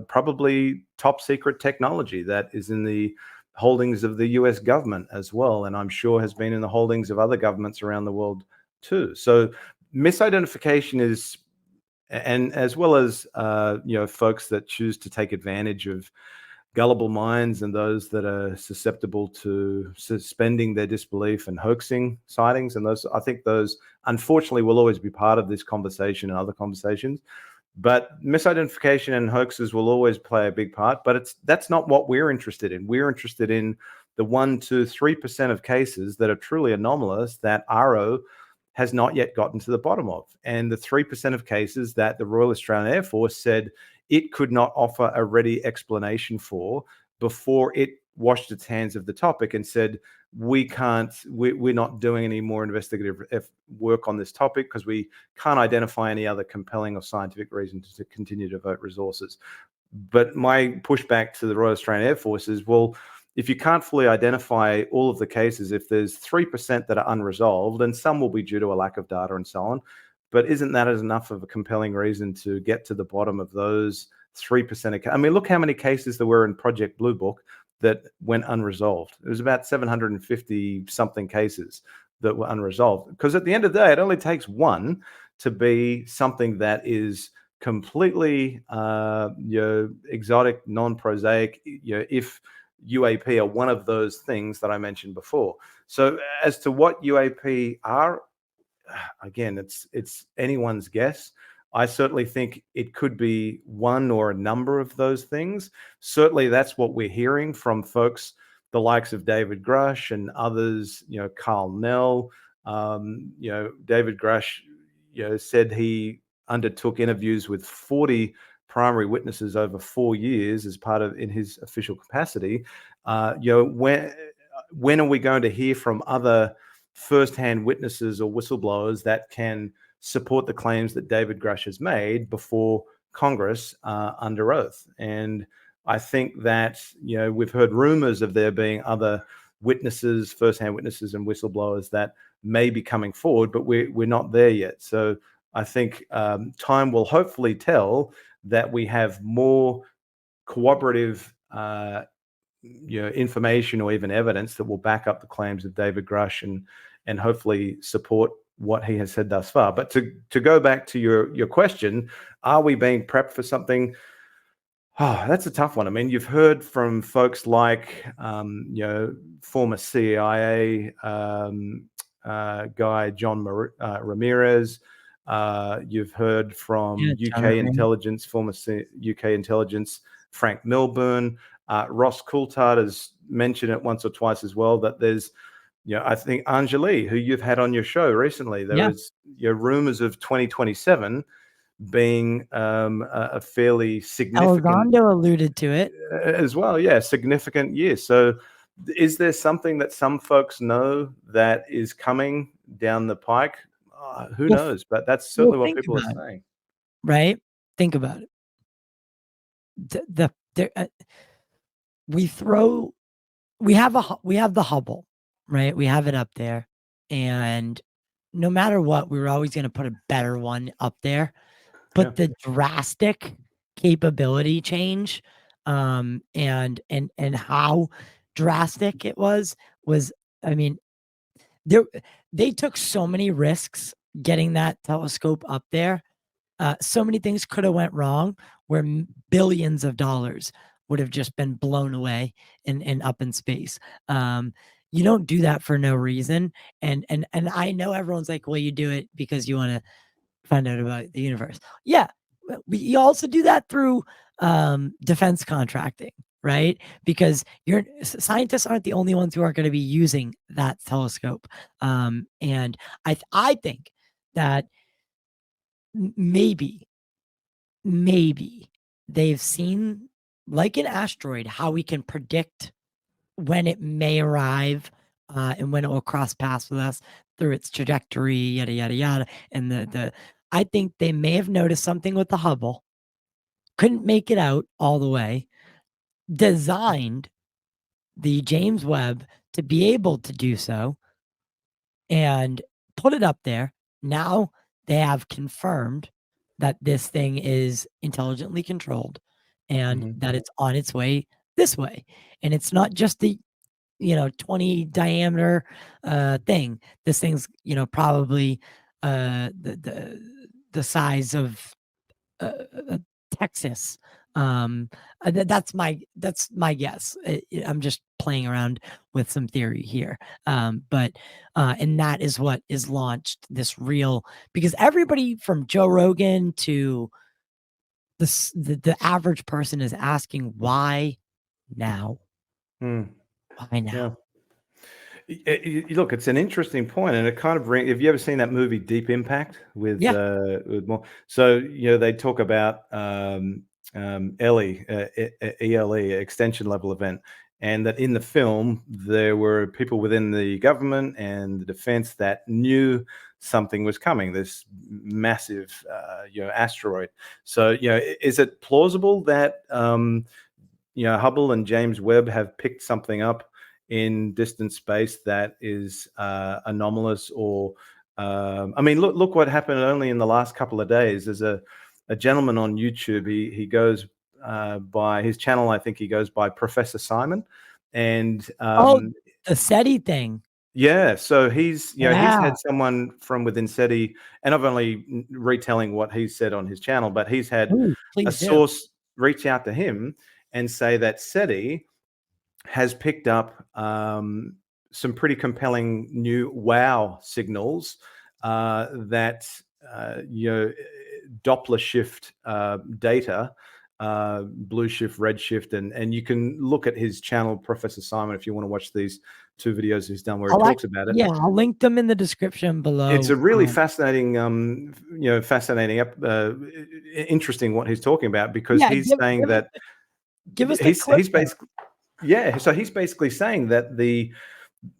probably top secret technology that is in the holdings of the US government as well, and I'm sure has been in the holdings of other governments around the world too. So misidentification is, and as well as folks that choose to take advantage of gullible minds and those that are susceptible to suspending their disbelief and hoaxing sightings, and those, I think those unfortunately will always be part of this conversation and other conversations. But misidentification and hoaxes will always play a big part, but that's not what we're interested in. We're interested in the 1 to 3% of cases that are truly anomalous that AARO has not yet gotten to the bottom of, and the 3% of cases that the Royal Australian Air Force said it could not offer a ready explanation for before it washed its hands of the topic and said, we're not doing any more investigative work on this topic because we can't identify any other compelling or scientific reason to continue to devote resources. But my pushback to the Royal Australian Air Force is, well, if you can't fully identify all of the cases, if there's 3% that are unresolved, and some will be due to a lack of data and so on, but isn't that enough of a compelling reason to get to the bottom of those 3%? I mean, look how many cases there were in Project Blue Book that went unresolved. It was about 750 something cases that were unresolved. Because at the end of the day, it only takes one to be something that is completely exotic, non-prosaic, if UAP are one of those things that I mentioned before. So as to what UAP are, again, it's anyone's guess. I certainly think it could be one or a number of those things. Certainly that's what we're hearing from folks, the likes of David Grush and others, Carl Nell. David Grush, said he undertook interviews with 40 primary witnesses over 4 years as part of in his official capacity. When are we going to hear from other first-hand witnesses or whistleblowers that can support the claims that David Grush has made before Congress under oath? And I think that, we've heard rumors of there being other witnesses, first-hand witnesses and whistleblowers that may be coming forward, but we're not there yet. So I think time will hopefully tell that we have more cooperative information or even evidence that will back up the claims of David Grush and hopefully support what he has said thus far. But to go back to your question, are we being prepped for something? Oh, that's a tough one. I mean, you've heard from folks like former CIA guy John Ramirez. You've heard from UK intelligence, former UK intelligence Frank Milburn. Ross Coulthard has mentioned it once or twice as well, that there's, I think Anjali, who you've had on your show recently, there was rumors of 2027 being a fairly significant. Elizondo alluded to it as well. Yeah, significant year. So is there something that some folks know that is coming down the pike? Who knows? But that's certainly what people are saying. Right? Think about it. We have the Hubble, right? We have it up there, and no matter what, we were always going to put a better one up there. But the drastic capability change, and how drastic it was, I mean, they took so many risks getting that telescope up there. So many things could have went wrong, where billions of dollars would have just been blown away and up in space. You don't do that for no reason. And I know everyone's like, well, you do it because you want to find out about the universe. Yeah. You also do that through defense contracting, right? Because scientists aren't the only ones who are going to be using that telescope. And I think that maybe they've seen, like an asteroid, how we can predict when it may arrive and when it will cross paths with us through its trajectory, yada, yada, yada. And I think they may have noticed something with the Hubble, couldn't make it out all the way, designed the James Webb to be able to do so, and put it up there. Now they have confirmed that this thing is intelligently controlled and that it's on its way this way. And it's not just the 20 diameter thing. This thing's probably the size of Texas. That's my guess. I'm just playing around with some theory here. But and that is what is launched this real, because everybody from Joe Rogan to the average person is asking, why now? Why now? Yeah. Look, it's an interesting point, and it kind of have you ever seen that movie Deep Impact with more? So they talk about ELE, extension level event, and that in the film there were people within the government and the defense that knew something was coming, this massive asteroid. So is it plausible that Hubble and James Webb have picked something up in distant space that is anomalous? Or look what happened only in the last couple of days. There's a gentleman on YouTube. He goes by his channel, I think he goes by Professor Simon, and the SETI thing. Yeah, so he's he's had someone from within SETI, and I'm only retelling what he said on his channel, but he's had a source reach out to him and say that SETI has picked up some pretty compelling new WOW signals that Doppler shift data, blue shift, red shift, and you can look at his channel, Professor Simon, if you want to watch these 2 videos he's done where he talks about it. Yeah, I'll link them in the description below. It's a really fascinating, interesting what he's talking about, because he's saying that give us the clip. He's basically so he's basically saying that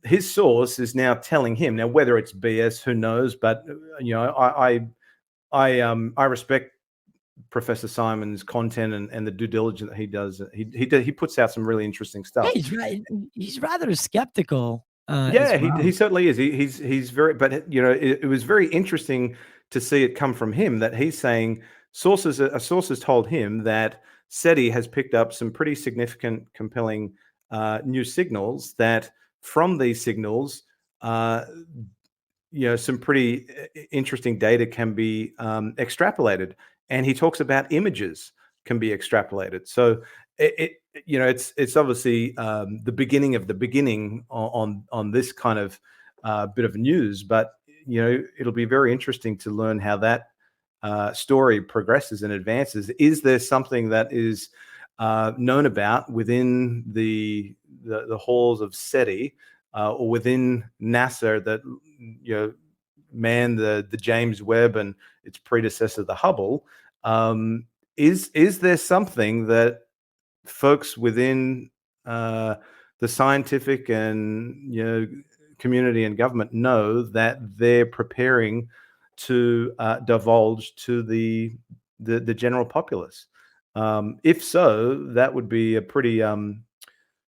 his source is now telling him, now whether it's BS, who knows, but I respect Professor Simon's content and the due diligence that he does. He puts out some really interesting stuff. Yeah, he's rather skeptical. He certainly is. He's very, but it was very interesting to see it come from him, that he's saying a source has told him that SETI has picked up some pretty significant, compelling new signals, that from these signals, some pretty interesting data can be extrapolated. And he talks about images can be extrapolated. So it's obviously the beginning of the beginning on this kind of bit of news. But it'll be very interesting to learn how that story progresses and advances. Is there something that is known about within the halls of SETI or within NASA that manned the James Webb and its predecessor, the Hubble? Is there something that folks within the scientific and community and government know that they're preparing to divulge to the general populace? If so, that would be a pretty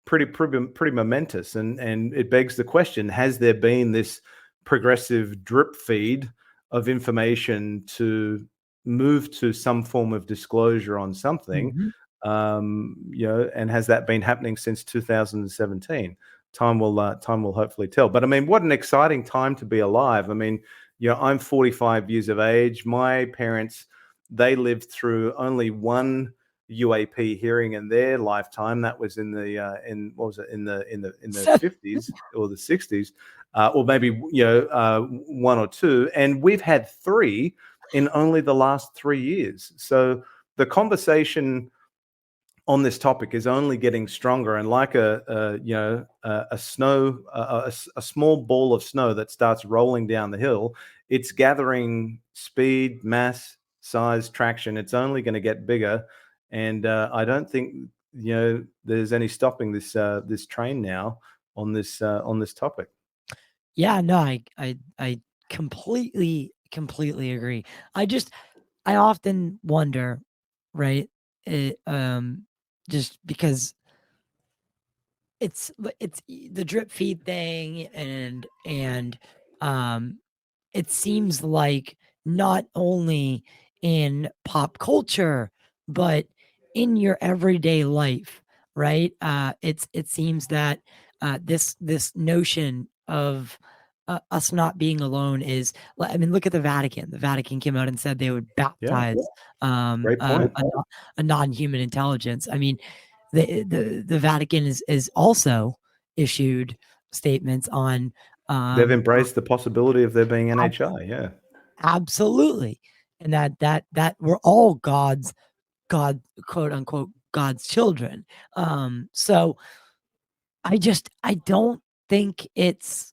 momentous, and it begs the question: has there been this progressive drip feed of information to move to some form of disclosure on something? And has that been happening since 2017? Time will hopefully tell. But I mean, what an exciting time to be alive. I mean, I'm 45 years of age. My parents, they lived through only one UAP hearing in their lifetime. That was in the in what was it in the 50s or the 60s, or maybe one or two, and we've had three in only the last 3 years. So the conversation on this topic is only getting stronger, and like a small ball of snow that starts rolling down the hill, it's gathering speed, mass, size, traction. It's only going to get bigger, and I don't think there's any stopping this this train now on this topic. Yeah, no, I completely agree. I often wonder, right? Just because it's the drip feed thing, and it seems like not only in pop culture but in your everyday life, right? It seems that this notion of us not being alone is, I mean, look at the Vatican. The Vatican came out and said they would baptize Great point. a non-human intelligence. I mean, the Vatican is also issued statements on They've embraced the possibility of there being NHI. Yeah. absolutely, and that we're all God, quote unquote, God's children. So I don't think it's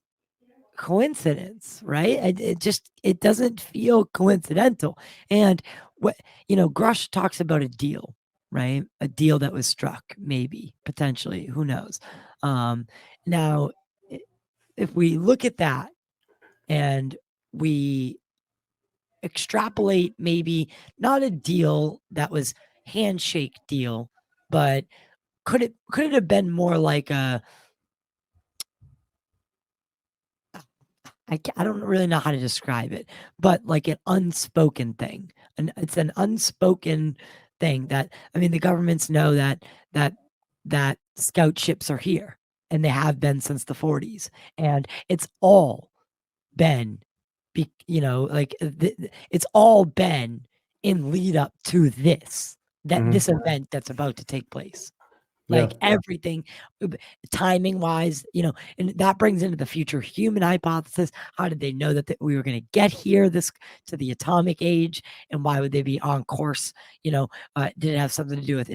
coincidence, right? It doesn't feel coincidental. And what Grush talks about a deal, right? A deal that was struck, maybe, potentially, who knows? Now, if we look at that and we extrapolate, maybe not a deal that was handshake deal, but could it have been more like a, I don't really know how to describe it, but like an unspoken thing. And it's an unspoken thing that, I mean, the governments know that scout ships are here, and they have been since the 40s. And it's all been, it's all been in lead up to this event that's about to take place. Like everything, timing wise, and that brings into the future human hypothesis. How did they know that we were going to get here, to the atomic age, and why would they be on course? Did it have something to do with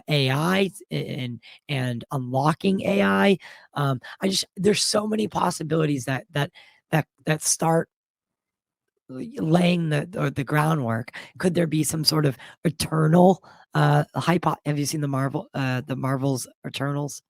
AI and unlocking AI? There's so many possibilities that start laying the groundwork. Could there be some sort of eternal have you seen the Marvel's Eternals?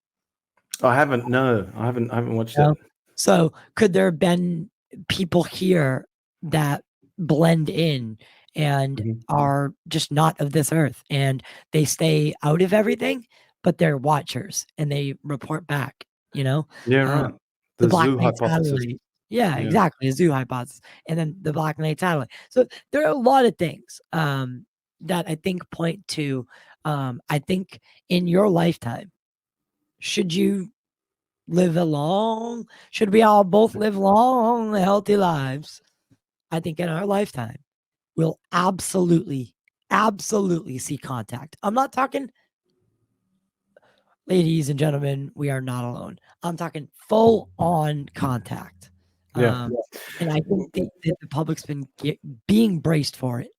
I haven't. No, I haven't watched it. So could there have been people here that blend in and are just not of this earth, and they stay out of everything, but they're watchers and they report back? Yeah, right. The The Black zoo Knight hypothesis. satellite. Yeah, exactly. The zoo hypothesis. And then the Black Knight satellite. So there are a lot of things that I think point to, I think in your lifetime, should you should we all both live long, healthy lives? I think in our lifetime, we'll absolutely see contact. I'm not talking, ladies and gentlemen, we are not alone. I'm talking full on contact. Yeah. And I think the public's been being braced for it.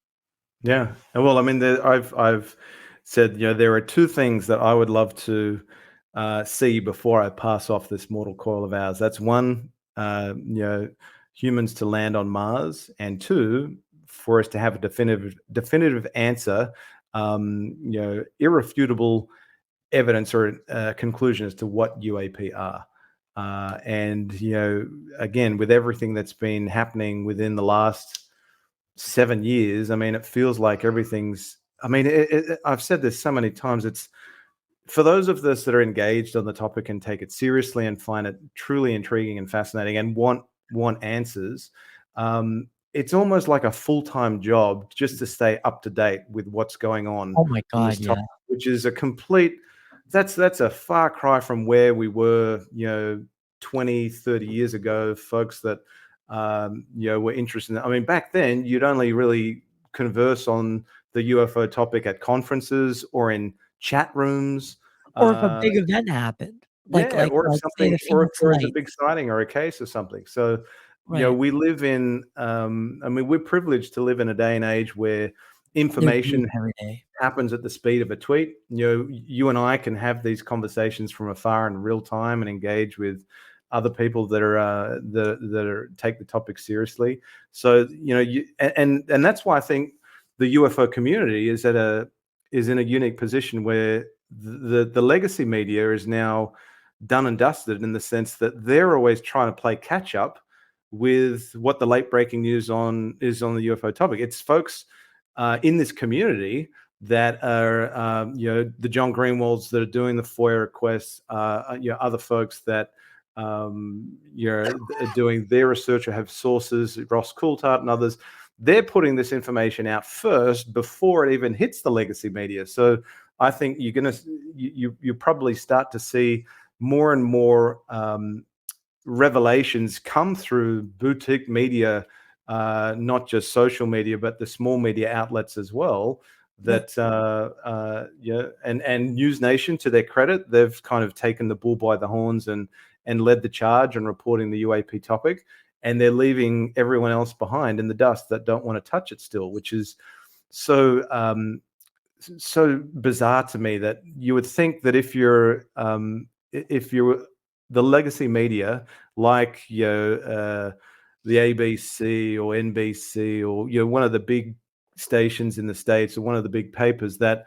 Yeah. Well, I mean, I've said, there are two things that I would love to see before I pass off this mortal coil of ours. That's one, humans to land on Mars, and two, for us to have a definitive answer, irrefutable evidence or conclusion as to what UAP are. And again, with everything that's been happening within the last 7 years, I mean, it feels like everything's. I mean, I've said this so many times. It's for those of us that are engaged on the topic and take it seriously and find it truly intriguing and fascinating and want answers. It's almost like a full-time job just to stay up to date with what's going on. Oh my on this God, topic, which is a complete. That's a far cry from where we were, 20, 30 years ago, folks that were interested in. I mean, back then you'd only really converse on the UFO topic at conferences or in chat rooms. Or if a big event happened, like Yeah, or if say something, the or if Phoenix there is a Lights, big sighting or a case or something. So, right? we live in, I mean, we're privileged to live in a day and age where There's news information every day. happens at the speed of a tweet. You and I can have these conversations from afar in real time and engage with other people that are take the topic seriously. So and that's why I think the UFO community is in a unique position where the legacy media is now done and dusted, in the sense that they're always trying to play catch up with what the late breaking news is on the UFO topic. It's folks in this community that are, the John Greenwalds that are doing the FOIA requests, other folks that are doing their research or have sources, Ross Coulthard and others. They're putting this information out first before it even hits the legacy media. So I think you probably start to see more and more revelations come through boutique media, not just social media, but the small media outlets as well. That and News Nation, to their credit, they've kind of taken the bull by the horns and led the charge on reporting the UAP topic, and they're leaving everyone else behind in the dust that don't want to touch it still, which is so bizarre to me, that you would think that if you're the legacy media, like the ABC or NBC, or one of the big stations in the States, or one of the big papers, that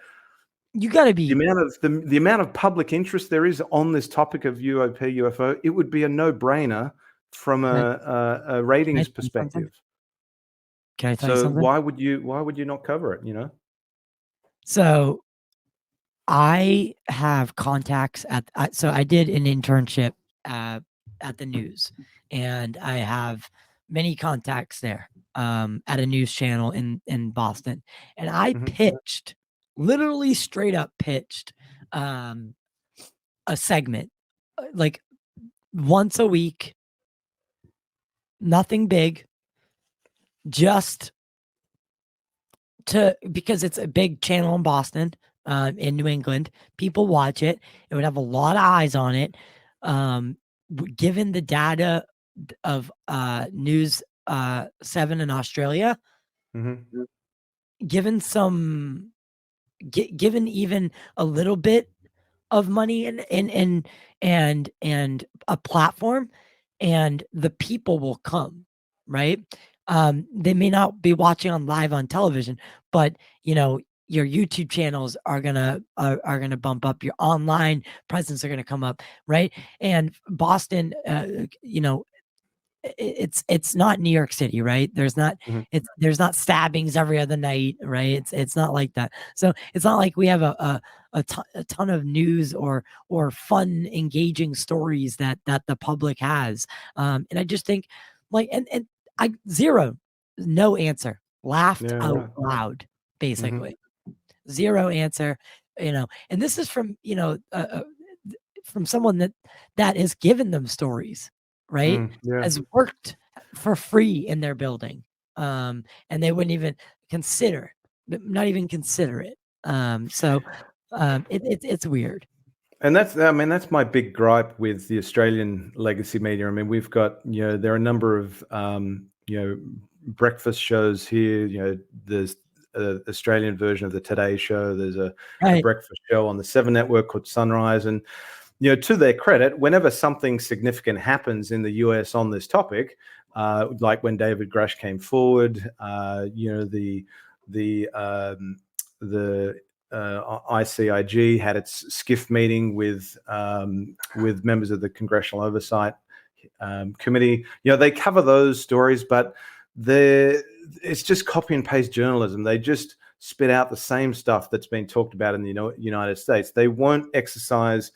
You got to be the amount of public interest there is on this topic of UAP UFO, it would be a no-brainer from a ratings perspective. Can I tell you something? Why would you not cover it? So I have contacts so I did an internship at the news, and I have many contacts there at a news channel in Boston, and I pitched, literally straight up pitched a segment like once a week, nothing big, just because it's a big channel in Boston, in New England. People watch it. It would have a lot of eyes on it. Given the data of News 7 in Australia, given given even a little bit of money and a platform, and the people will come, right? They may not be watching live on television, but your YouTube channels are gonna bump up, your online presence are gonna come up, right? And Boston, it's not New York City, right? There's not there's not stabbings every other night, right? It's not like that. So it's not like we have a ton of news or fun, engaging stories that the public has. And I just think, and I no answer, laughed out loud, basically. Zero answer, and this is from from someone that has given them stories, right? Has worked for free in their building, and they wouldn't even consider, not even consider it. So it's weird. And that's my big gripe with the Australian legacy media. I mean, we've got, there are a number of, breakfast shows here. There's an Australian version of the Today Show. There's a breakfast show on the 7 Network called Sunrise. And, to their credit, whenever something significant happens in the US on this topic, like when David Grush came forward, the ICIG had its SCIF meeting with members of the Congressional Oversight Committee. They cover those stories, but it's just copy and paste journalism. They just spit out the same stuff that's been talked about in the United States. They won't exercise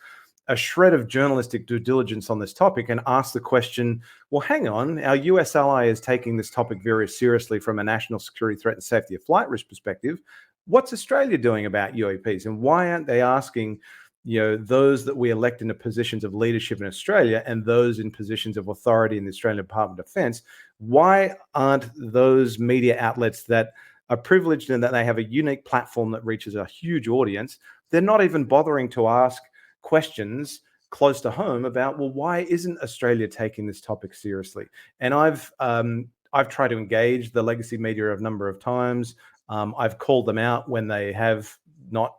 a shred of journalistic due diligence on this topic and ask the question, well, hang on, our US ally is taking this topic very seriously from a national security threat and safety of flight risk perspective. What's Australia doing about UAPs? And why aren't they asking, those that we elect into positions of leadership in Australia and those in positions of authority in the Australian Department of Defence, why aren't those media outlets that are privileged in that they have a unique platform that reaches a huge audience. They're not even bothering to ask questions close to home about, well, why isn't Australia taking this topic seriously? And I've tried to engage the legacy media a number of times. I've called them out when they have not.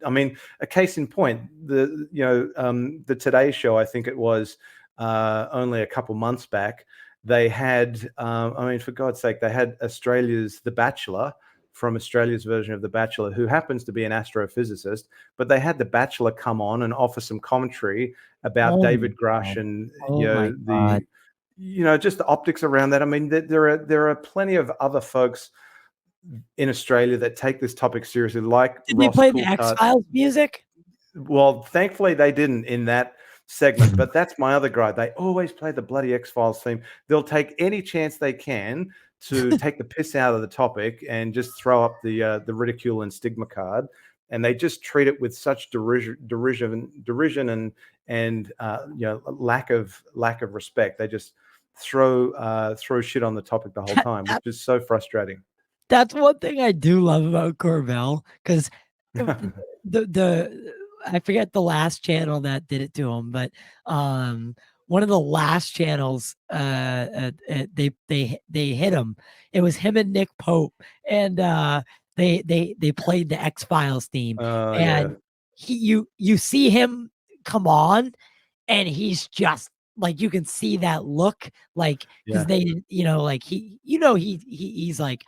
I mean, a case in point, the Today Show, I think it was only a couple months back, they had, I mean, for God's sake, they had The Bachelor from Australia's version of The Bachelor, who happens to be an astrophysicist, but they had The Bachelor come on and offer some commentary about Oh David my Grush God. and, Oh my God. just the optics around that. I mean, there are plenty of other folks in Australia that take this topic seriously, like Did they Ross play the Coulthard. X-Files music? Well, thankfully they didn't in that segment, but that's my other gripe. They always play the bloody X-Files theme. They'll take any chance they can to take the piss out of the topic and just throw up the ridicule and stigma card, and they just treat it with such derision and lack of respect. They just throw shit on the topic the whole time, which is so frustrating. That's one thing I do love about Corbell, because the I forget the last channel that did it to him, but one of the last channels they hit him. It was him and Nick Pope, and they played the X-Files theme, Oh yeah. and you see him come on, and he's just like, you can see that look, like, because Yeah. they, like, he's like,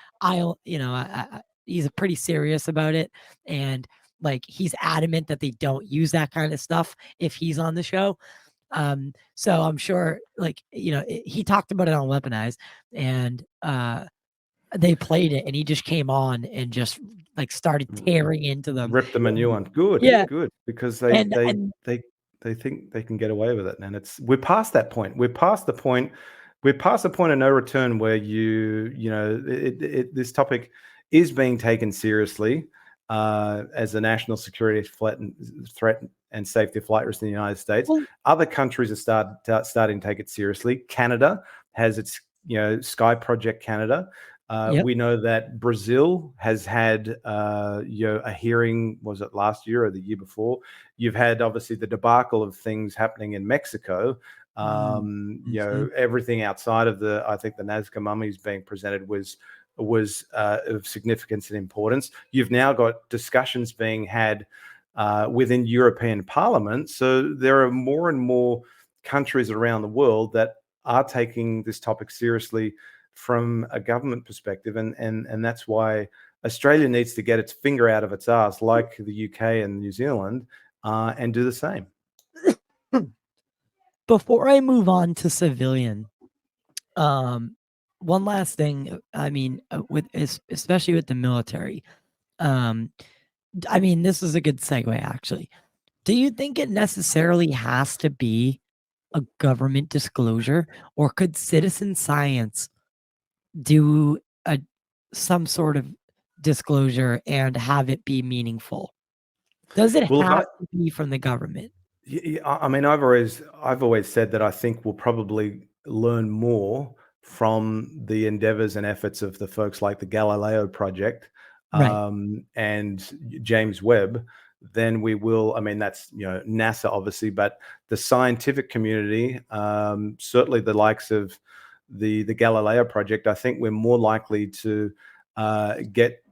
he's pretty serious about it, and like, he's adamant that they don't use that kind of stuff if he's on the show. So I'm sure, like, he talked about it on Weaponized, and they played it, and he just came on and just like started tearing into them. Ripped them a new one. Good, Yeah, good, because and they think they can get away with it, and we're past that point. We're past the point. We're past the point of no return where this topic is being taken seriously as a national security threat and safety of flight risk in the United States. well, Other countries are starting to take it seriously. Canada has its Sky Project Canada. yep. We know that Brazil has had a hearing, was it last year or the year before? You've had obviously the debacle of things happening in Mexico. Everything outside of I think the Nazca mummies being presented was of significance and importance. You've now got discussions being had within European Parliament. So there are more and more countries around the world that are taking this topic seriously from a government perspective, and that's why Australia needs to get its finger out of its ass, like the UK and New Zealand, and do the same. Before I move on to civilian, one last thing. I mean, especially with the military, I mean, this is a good segue, actually. Do you think it necessarily has to be a government disclosure, or could citizen science do some sort of disclosure and have it be meaningful? Does it have to be from the government? I mean, I've always said that I think we'll probably learn more from the endeavors and efforts of the folks like the Galileo Project and James Webb than we will. I mean, that's NASA obviously, but the scientific community, certainly the likes of the Galileo Project, I think we're more likely to get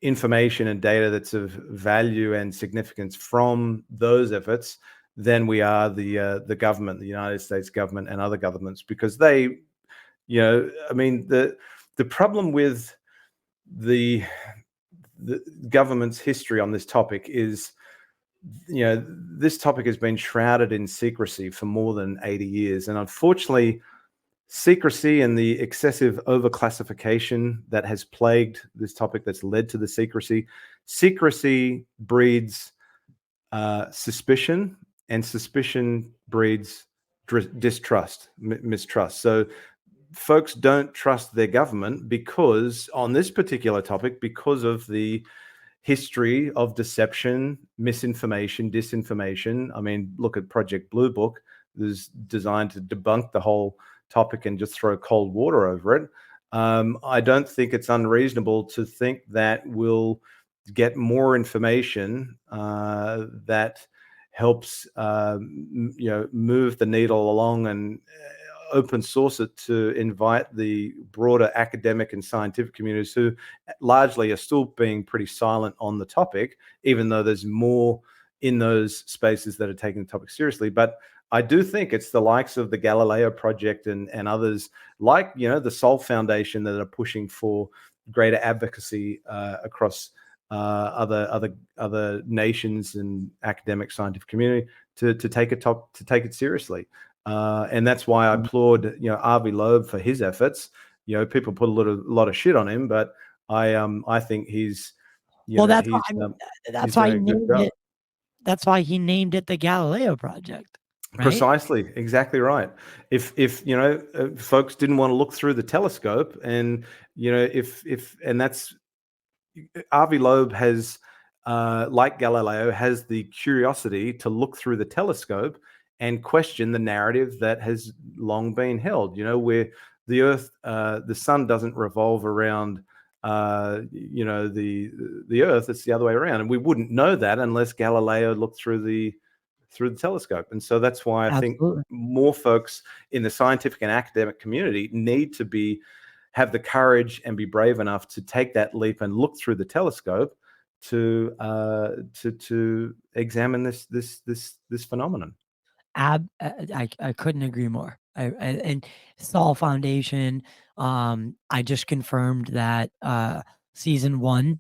information and data that's of value and significance from those efforts than we are the government, the United States government and other governments, because they, I mean, the problem with the government's history on this topic is, this topic has been shrouded in secrecy for more than 80 years. And unfortunately, secrecy and the excessive overclassification that has plagued this topic, that's led to the secrecy breeds suspicion, and suspicion breeds distrust, mistrust. So folks don't trust their government because on this particular topic, because of the history of deception, misinformation, disinformation. I mean, look at Project Blue Book. It was designed to debunk the whole topic and just throw cold water over it. I don't think it's unreasonable to think that we'll get more information that helps move the needle along and open source it to invite the broader academic and scientific communities who largely are still being pretty silent on the topic, even though there's more in those spaces that are taking the topic seriously. But I do think it's the likes of the Galileo Project and others like, the Sol Foundation that are pushing for greater advocacy across other nations and academic scientific community to take it seriously. And that's why I applaud, Avi Loeb for his efforts. People put a lot of shit on him, but I think he's that's he's why doing he a good named job. it. That's why he named it the Galileo Project, right? Precisely, exactly right. If folks didn't want to look through the telescope, and and that's Avi Loeb has, like Galileo, has the curiosity to look through the telescope and question the narrative that has long been held. Where the Earth, the sun doesn't revolve around, the Earth. It's the other way around, and we wouldn't know that unless Galileo looked through the telescope. And so that's why I think more folks in the scientific and academic community need to have the courage and be brave enough to take that leap and look through the telescope to examine this phenomenon. I couldn't agree more. And Sol Foundation, I just confirmed that season 1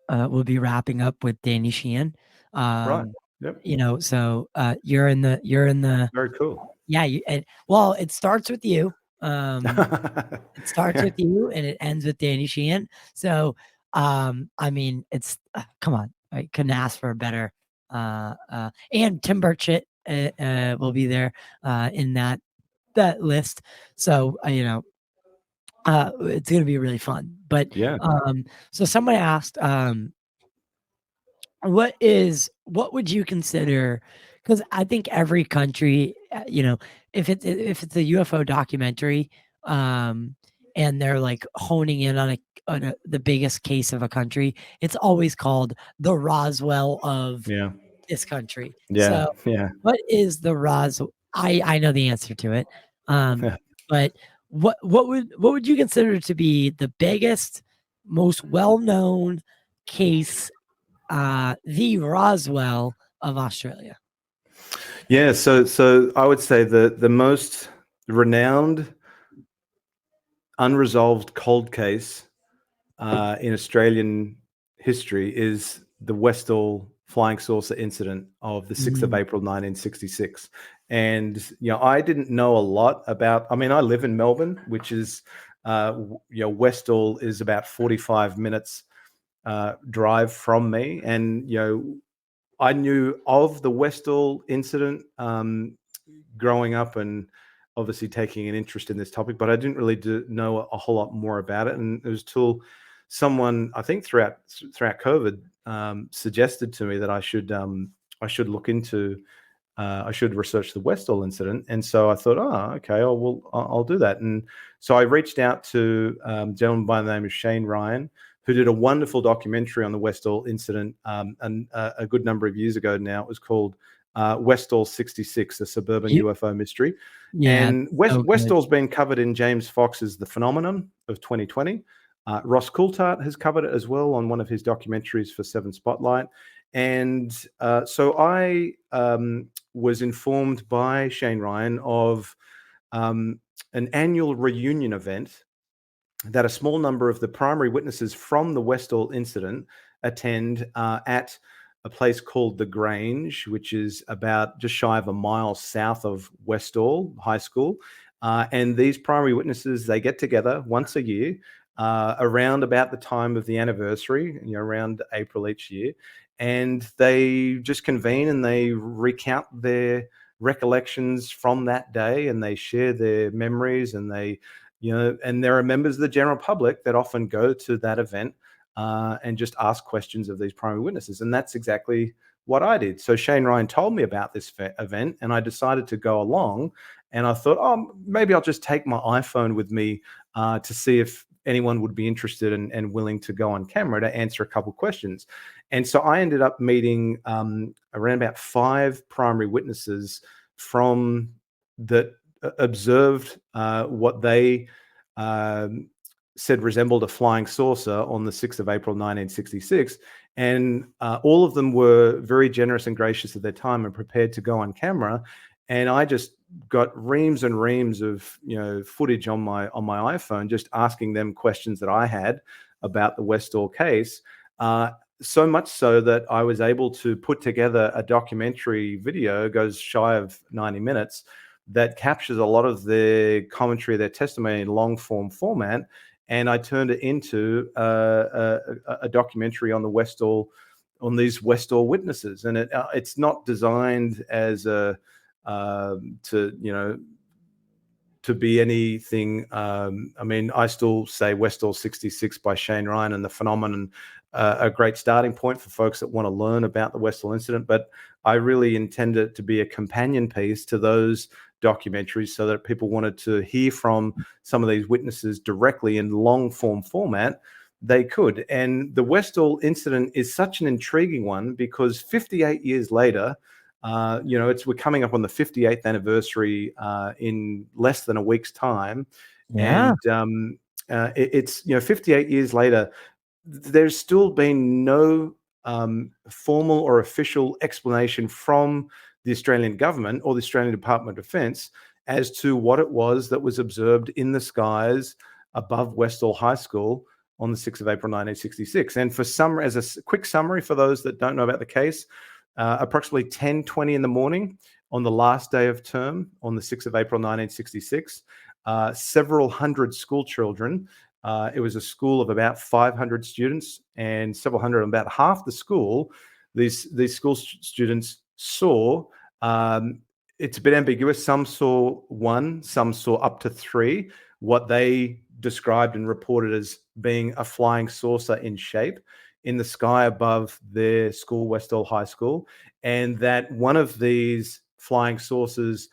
will be wrapping up with Danny Sheehan. Right. Yep. So you're in the very cool. Yeah, it starts with you. It starts with you and it ends with Danny Sheehan. So I mean, it's come on, I couldn't ask for a better and Tim Burchett will be there in that list. So it's gonna be really fun. But so someone asked what would you consider, because I think every country, if it's a UFO documentary, and they're like honing in on the biggest case of a country, it's always called the Roswell of this country. So what is the Roswell? I know the answer to it. But what would you consider to be the biggest, most well-known case, the Roswell of Australia? Yeah, so I would say the most renowned unresolved cold case in Australian history is the Westall flying saucer incident of the 6th of April 1966. And I didn't know a lot about. I mean, I live in Melbourne, which is Westall is about 45 minutes drive from me, and I knew of the Westall incident growing up and obviously taking an interest in this topic, but I didn't really know a whole lot more about it. And it was till someone, I think throughout COVID, suggested to me that I should look into, I should research the Westall incident. And so I thought, okay, I'll do that. And so I reached out to a gentleman by the name of Shane Ryan, who did a wonderful documentary on the Westall incident and a good number of years ago now. It was called Westall 66, the suburban UFO mystery. Yeah, and Westall's been covered in James Fox's The Phenomenon of 2020. Ross Coulthart has covered it as well on one of his documentaries for 7 Spotlight. And so I was informed by Shane Ryan of an annual reunion event that a small number of the primary witnesses from the Westall incident attend at a place called The Grange, which is about just shy of a mile south of Westall High School. And these primary witnesses, they get together once a year around about the time of the anniversary, around April each year. And they just convene and they recount their recollections from that day, and they share their memories, and they and there are members of the general public that often go to that event and just ask questions of these primary witnesses. And that's exactly what I did. So Shane Ryan told me about this event, and I decided to go along. And I thought, oh, maybe I'll just take my iPhone with me to see if anyone would be interested and willing to go on camera to answer a couple questions. And so I ended up meeting around about 5 primary witnesses from that observed what they said resembled a flying saucer on the 6th of April, 1966. And all of them were very generous and gracious at their time and prepared to go on camera. And I just got reams and reams of footage on my iPhone, just asking them questions that I had about the Westall case. So much so that I was able to put together a documentary video, goes shy of 90 minutes, that captures a lot of their commentary, their testimony in long form format. And I turned it into a documentary on the Westall, on these Westall witnesses. And it's not designed as a to be anything. I mean, I still say Westall 66 by Shane Ryan and the phenomenon a great starting point for folks that want to learn about the Westall incident. But I really intend it to be a companion piece to those documentaries, so that people wanted to hear from some of these witnesses directly in long form format, they could. And the Westall incident is such an intriguing one because 58 years later, we're coming up on the 58th anniversary in less than a week's time. Yeah. And it's 58 years later, there's still been no formal or official explanation from the Australian government or the Australian Department of Defence as to what it was that was observed in the skies above Westall High School on the 6th of April, 1966. And as a quick summary for those that don't know about the case, approximately 10:20 in the morning on the last day of term on the 6th of April, 1966, several hundred school children, it was a school of about 500 students, and several hundred, about half the school, these school students saw, it's a bit ambiguous, some saw 1, some saw up to 3, what they described and reported as being a flying saucer in shape in the sky above their school, Westall High School, and that one of these flying saucers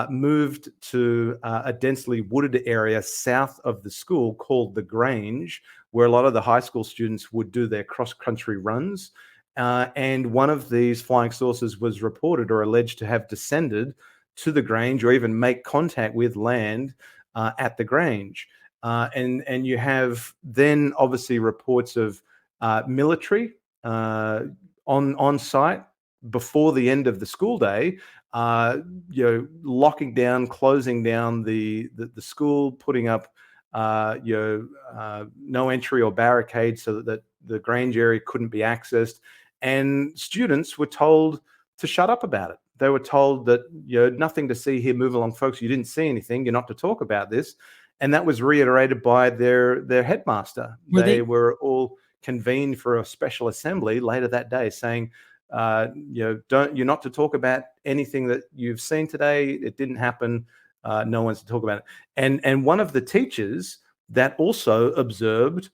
moved to a densely wooded area south of the school called the Grange, where a lot of the high school students would do their cross-country runs. And one of these flying saucers was reported or alleged to have descended to the Grange or even make contact with land at the Grange. And you have then obviously reports of military on site before the end of the school day, locking down, closing down the school, putting up no entry or barricades so that the Grange area couldn't be accessed. And students were told to shut up about it. They were told that nothing to see here, move along, folks. You didn't see anything. You're not to talk about this. And that was reiterated by their headmaster. They were all convened for a special assembly later that day, saying, you're not to talk about anything that you've seen today. It didn't happen. No one's to talk about it. And one of the teachers that also observed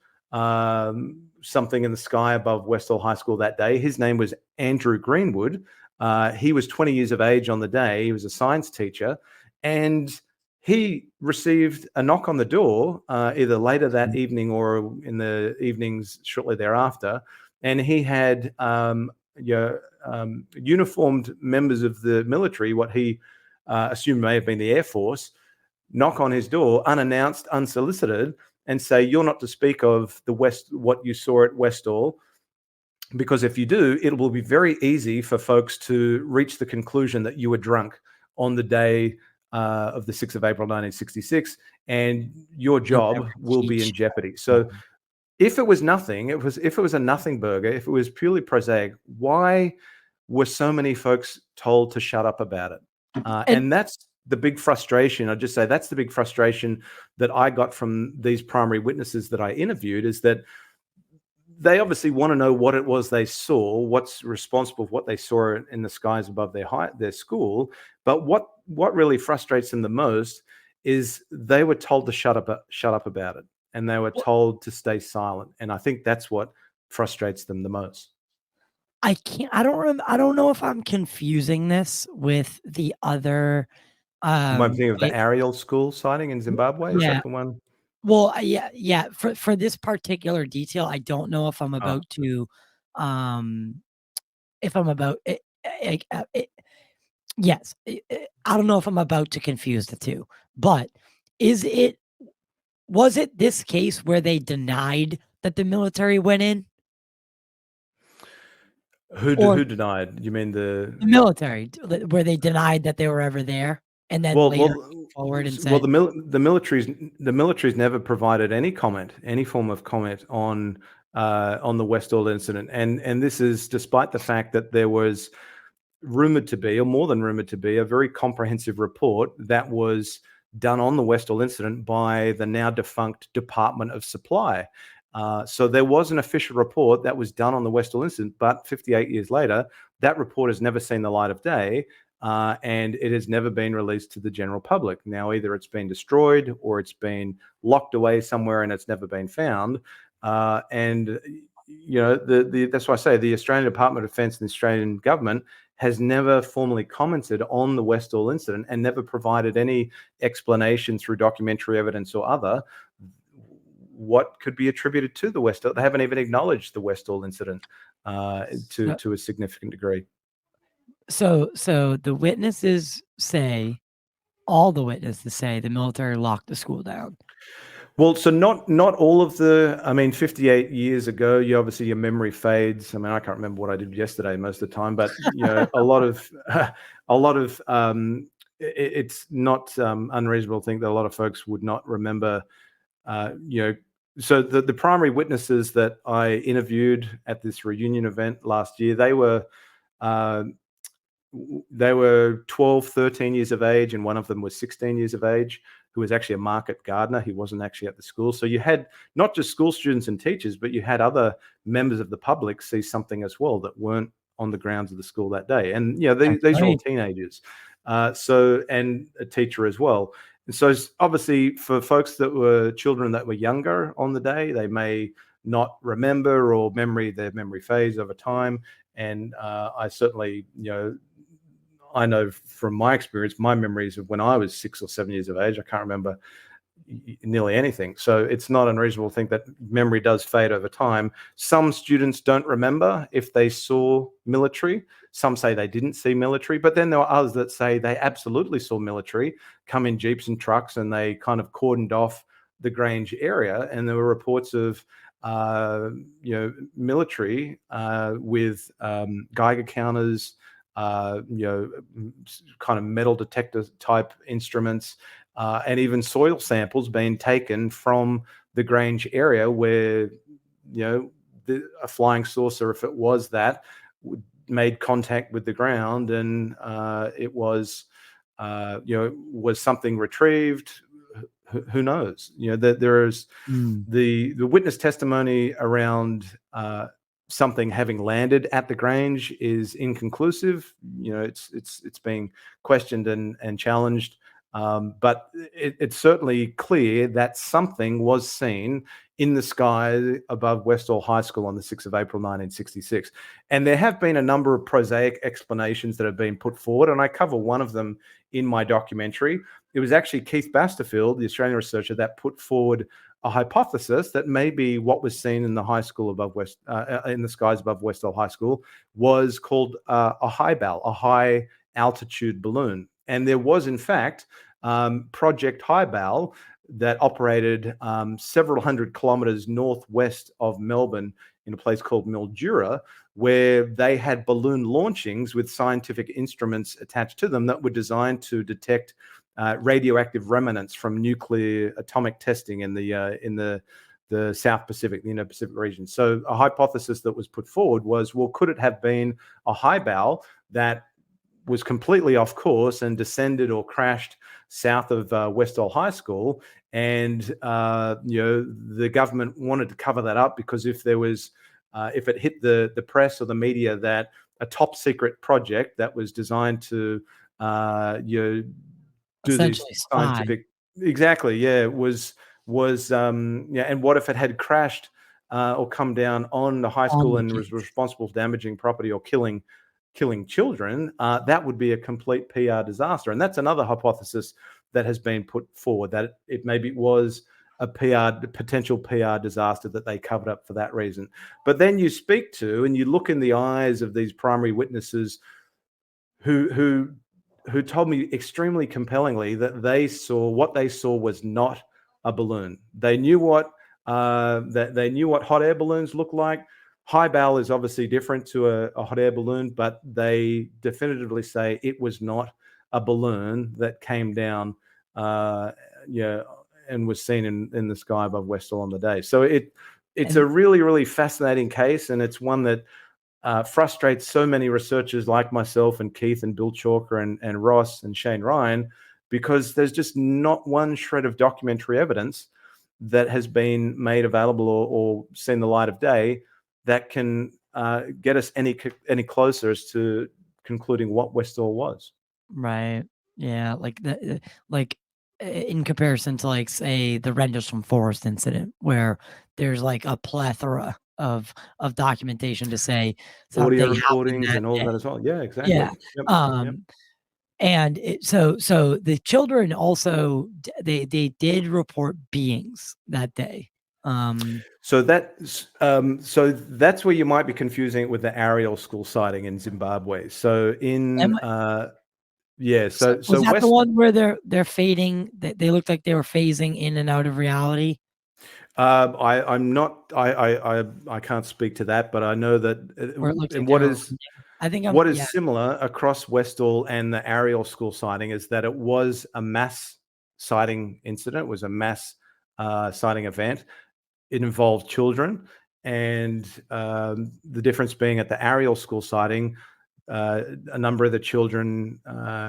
something in the sky above Westall High School that day, his name was Andrew Greenwood. He was 20 years of age on the day. He was a science teacher, and he received a knock on the door either later that evening or in the evenings shortly thereafter. And he had uniformed members of the military, what he assumed may have been the Air Force, knock on his door unannounced, unsolicited, and say, you're not to speak of what you saw at Westall, because if you do, it will be very easy for folks to reach the conclusion that you were drunk on the day of the 6th of April, 1966, and your job will be in jeopardy. So if it was nothing, if it was a nothing burger, if it was purely prosaic, why were so many folks told to shut up about it? And that's the big frustration. I'd just say that's the big frustration that I got from these primary witnesses that I interviewed, is that they obviously want to know what it was they saw, what's responsible for what they saw in the skies above their school. But what really frustrates them the most is they were told to shut up about it, and they were told to stay silent. And I think that's what frustrates them the most. I can't. I don't know if I'm confusing this with the other. You might think of the It, Ariel school sighting in Zimbabwe. Is yeah. that the one? Well, yeah. For this particular detail, I don't know if I'm Oh. about to, um, if I'm about it. Yes, I don't know if I'm about to confuse the two, but is it was it this case where they denied that the military went in, or Who denied? You mean the military where they denied that they were ever there, and then well, later well, came forward and well, said, the military's never provided any comment, any form of comment on the Westall incident, and this is despite the fact that there was rumored to be, or more than rumored to be, a very comprehensive report that was done on the Westall incident by the now defunct Department of Supply. So there was an official report that was done on the Westall incident, but 58 years later, that report has never seen the light of day. And it has never been released to the general public. Now, either it's been destroyed or it's been locked away somewhere and it's never been found. And you know, that's why I say the Australian Department of Defence and the Australian government has never formally commented on the Westall incident and never provided any explanation through documentary evidence or other what could be attributed to the Westall. They haven't even acknowledged the Westall incident to a significant degree. so the witnesses say, all the witnesses say the military locked the school down. Well, so not all of the. I mean, 58 years ago, you obviously your memory fades. I mean, I can't remember what I did yesterday most of the time, but you know, a lot of it's not unreasonable to think that a lot of folks would not remember. You know, so the primary witnesses that I interviewed at this reunion event last year, uh, they were 12, 13 years of age, and one of them was 16 years of age, who was actually a market gardener. He wasn't actually at the school. So you had not just school students and teachers, but you had other members of the public see something as well that weren't on the grounds of the school that day. And, you know, That's these are all right. teenagers. And a teacher as well. And so obviously for folks that were children that were younger on the day, they may not remember, or their memory fades over time. And I certainly, you know, I know from my experience, my memories of when I was 6 or 7 years of age, I can't remember nearly anything. So it's not unreasonable to think that memory does fade over time. Some students don't remember if they saw military. Some say they didn't see military, but then there are others that say they absolutely saw military come in jeeps and trucks, and they kind of cordoned off the Grange area. And there were reports of you know, military with Geiger counters, you know, kind of metal detector type instruments, and even soil samples being taken from the Grange area where, you know, a flying saucer, if it was that, made contact with the ground, and it was, you know, was something retrieved. Who knows? You know, there's the witness testimony around something having landed at the Grange is inconclusive. You know, it's being questioned and challenged, but it's certainly clear that something was seen in the sky above Westall High School on the 6th of April 1966. And there have been a number of prosaic explanations that have been put forward, and I cover one of them in my documentary. It was actually Keith Basterfield, the Australian researcher, that put forward a hypothesis that maybe what was seen in the high school above in the skies above Westall High School was called a high bal, a high altitude balloon. And there was, in fact, Project High Bal that operated several hundred kilometers northwest of Melbourne in a place called Mildura, where they had balloon launchings with scientific instruments attached to them that were designed to detect radioactive remnants from nuclear atomic testing in the South Pacific, the Indo-Pacific region. So a hypothesis that was put forward was, well, could it have been a high bal that was completely off course and descended or crashed south of Westall High School? And you know, the government wanted to cover that up, because if there was, if it hit the press or the media that a top secret project that was designed to you know, do these Essentially spy. scientific, exactly, yeah, was yeah, and what if it had crashed or come down on the high school and was responsible for damaging property or killing children, that would be a complete PR disaster. And that's another hypothesis that has been put forward, that it maybe was a potential PR disaster that they covered up for that reason. But then you speak to and you look in the eyes of these primary witnesses who told me extremely compellingly that what they saw was not a balloon. They knew what they knew what hot air balloons look like. High bal is obviously different to a hot air balloon, but they definitively say it was not a balloon that came down, and was seen in the sky above Westall on the day. So it's a really, really fascinating case, and it's one that frustrates so many researchers like myself and Keith and Bill Chalker and Ross and Shane Ryan, because there's just not one shred of documentary evidence that has been made available or seen the light of day that can get us any closer as to concluding what Westall was. Right. Yeah. Like in comparison to, like, say, the Rendlesham Forest incident, where there's like a plethora of documentation to say something Audio happened recordings that and all day. that as well. Yeah, exactly. Yeah. Yep. And so the children also they did report beings that day. So that's where you might be confusing it with the AARO school sighting in Zimbabwe. So in yeah, so was that the one where they're fading? They looked like they were phasing in and out of reality. I'm not. I can't speak to that, but I know that. Where it looks like And they were running. what is similar across Westall and the AARO school sighting is that it was a mass sighting incident. It was a mass sighting event. It involved children, and the difference being at the AARO school sighting, a number of the children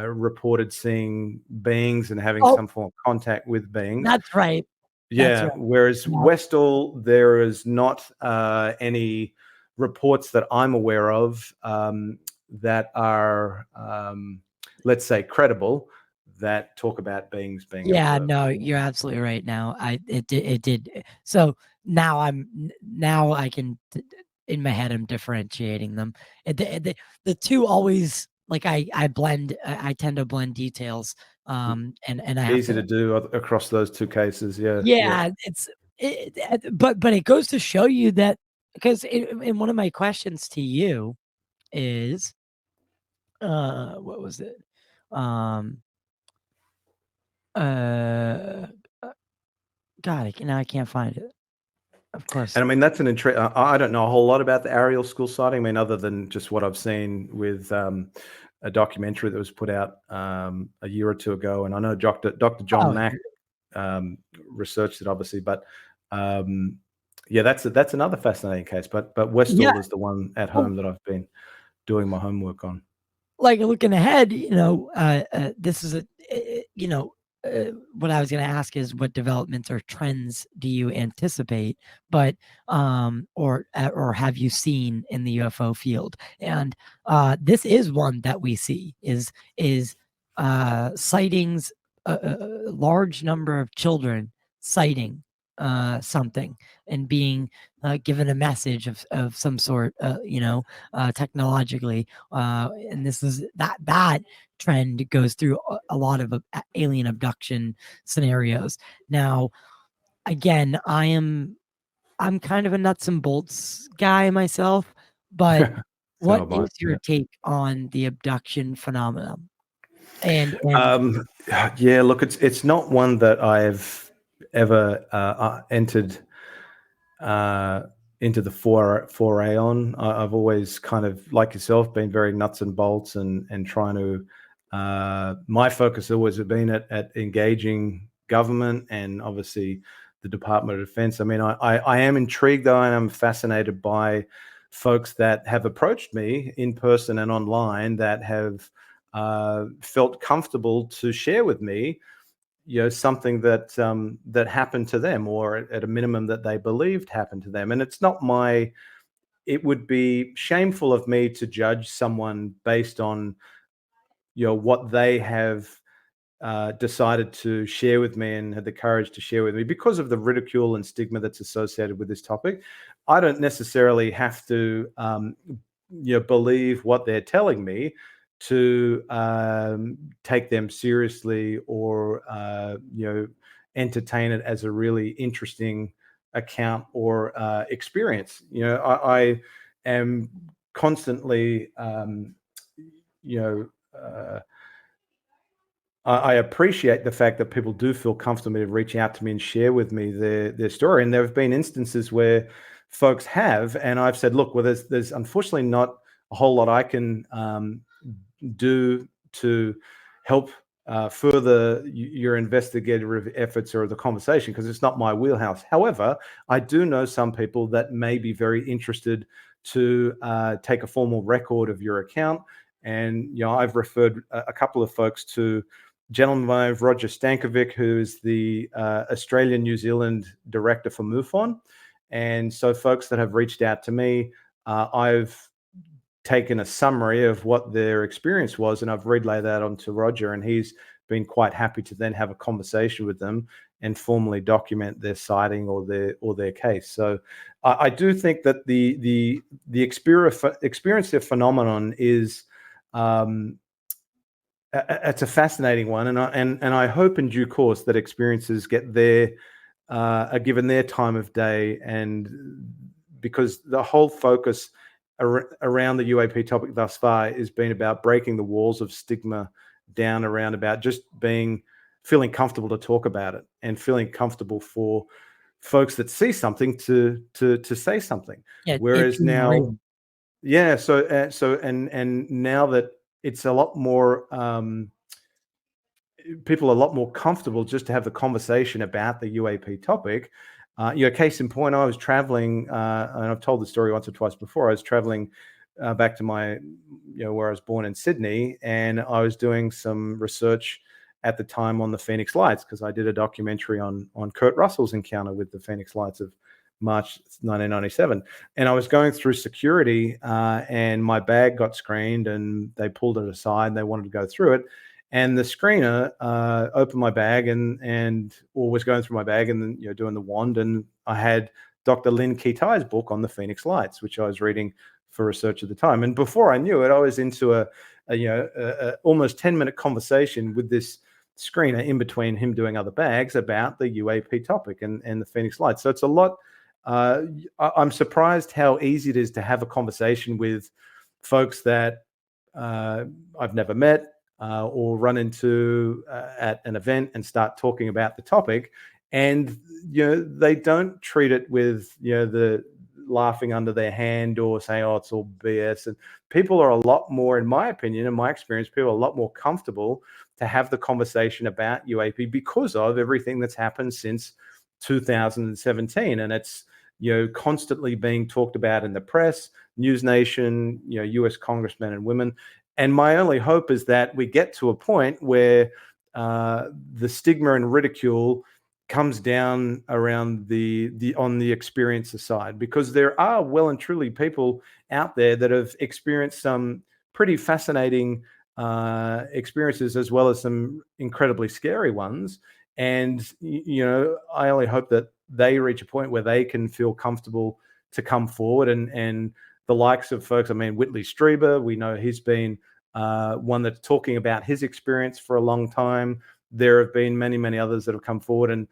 reported seeing beings and having some form of contact with beings. That's right. Yeah. Right. Whereas Westall, there is not any reports that I'm aware of that are, let's say, credible, that talk about beings being observed. No, you're absolutely right. Now it did. So now I can, in my head, I'm differentiating them. The two always, like, I tend to blend details. And I have easy to do across those two cases. Yeah. But it goes to show you that, because in one of my questions to you is, what was it? God, now I can't find it. Of course. And I mean, that's an I don't know a whole lot about the AARO school sighting. I mean, other than just what I've seen with a documentary that was put out a year or two ago. And I know Dr. John Mack researched it, obviously, but that's another fascinating case. But Westall is the one at home that I've been doing my homework on. Like, looking ahead, this is what I was going to ask is, what developments or trends do you anticipate, but or have you seen in the UFO field? And this is one that we see is sightings, a large number of children citing something and being given a message of some sort, technologically, and this is that trend goes through a lot of alien abduction scenarios. Now, again, I'm kind of a nuts and bolts guy myself, but what is your take on the abduction phenomenon? And yeah, look, it's not one that I've ever entered into the foray on. I've always kind of, like yourself, been very nuts and bolts and trying to. My focus always has been at engaging government and obviously the Department of Defense. I mean, I am intrigued, though, and I'm fascinated by folks that have approached me in person and online that have felt comfortable to share with me, something that happened to them, or at a minimum that they believed happened to them. And it's not it would be shameful of me to judge someone based on, what they have decided to share with me and had the courage to share with me because of the ridicule and stigma that's associated with this topic. I don't necessarily have to believe what they're telling me to take them seriously or entertain it as a really interesting account or experience. I am constantly I appreciate the fact that people do feel comfortable to reach out to me and share with me their story. And there have been instances where folks have, and I've said, look, well, there's unfortunately not a whole lot I can do to help further your investigative efforts or the conversation because it's not my wheelhouse. However, I do know some people that may be very interested to take a formal record of your account. And I've referred a couple of folks to a gentleman by the name of Roger Stankovic, who is the Australian New Zealand director for MUFON. And so folks that have reached out to me, I've taken a summary of what their experience was, and I've relayed that onto Roger, and he's been quite happy to then have a conversation with them and formally document their sighting or their case. So I do think that the experiencer phenomenon is it's a fascinating one, and I hope in due course that experiencers get are given their time of day, and because the whole focus around the UAP topic thus far has been about breaking the walls of stigma down around about just feeling comfortable to talk about it and feeling comfortable for folks that see something to say something. Yeah, Whereas now, real. and now that it's a lot more, people are a lot more comfortable just to have the conversation about the UAP topic. Case in point, I was traveling, and I've told the story once or twice before. I was traveling back to my, where I was born in Sydney, and I was doing some research at the time on the Phoenix Lights because I did a documentary on Kurt Russell's encounter with the Phoenix Lights of March 1997. And I was going through security, and my bag got screened, and they pulled it aside, and they wanted to go through it. And the screener opened my bag or was going through my bag and then doing the wand, and I had Dr. Lynn Kitai's book on the Phoenix Lights, which I was reading for research at the time. And before I knew it, I was into a almost 10-minute conversation with this screener in between him doing other bags about the UAP topic and the Phoenix Lights. So it's a lot. I'm surprised how easy it is to have a conversation with folks that I've never met. Or run into at an event and start talking about the topic, and they don't treat it with the laughing under their hand or saying, "Oh, it's all BS." And people are a lot more, in my opinion, in my experience, people are a lot more comfortable to have the conversation about UAP because of everything that's happened since 2017, and it's constantly being talked about in the press, News Nation, U.S. congressmen and women. And my only hope is that we get to a point where the stigma and ridicule comes down around on the experiencer side, because there are well and truly people out there that have experienced some pretty fascinating experiences as well as some incredibly scary ones. And I only hope that they reach a point where they can feel comfortable to come forward, and the likes of folks. I mean, Whitley Strieber, we know he's been one that's talking about his experience for a long time. There have been many, many others that have come forward, and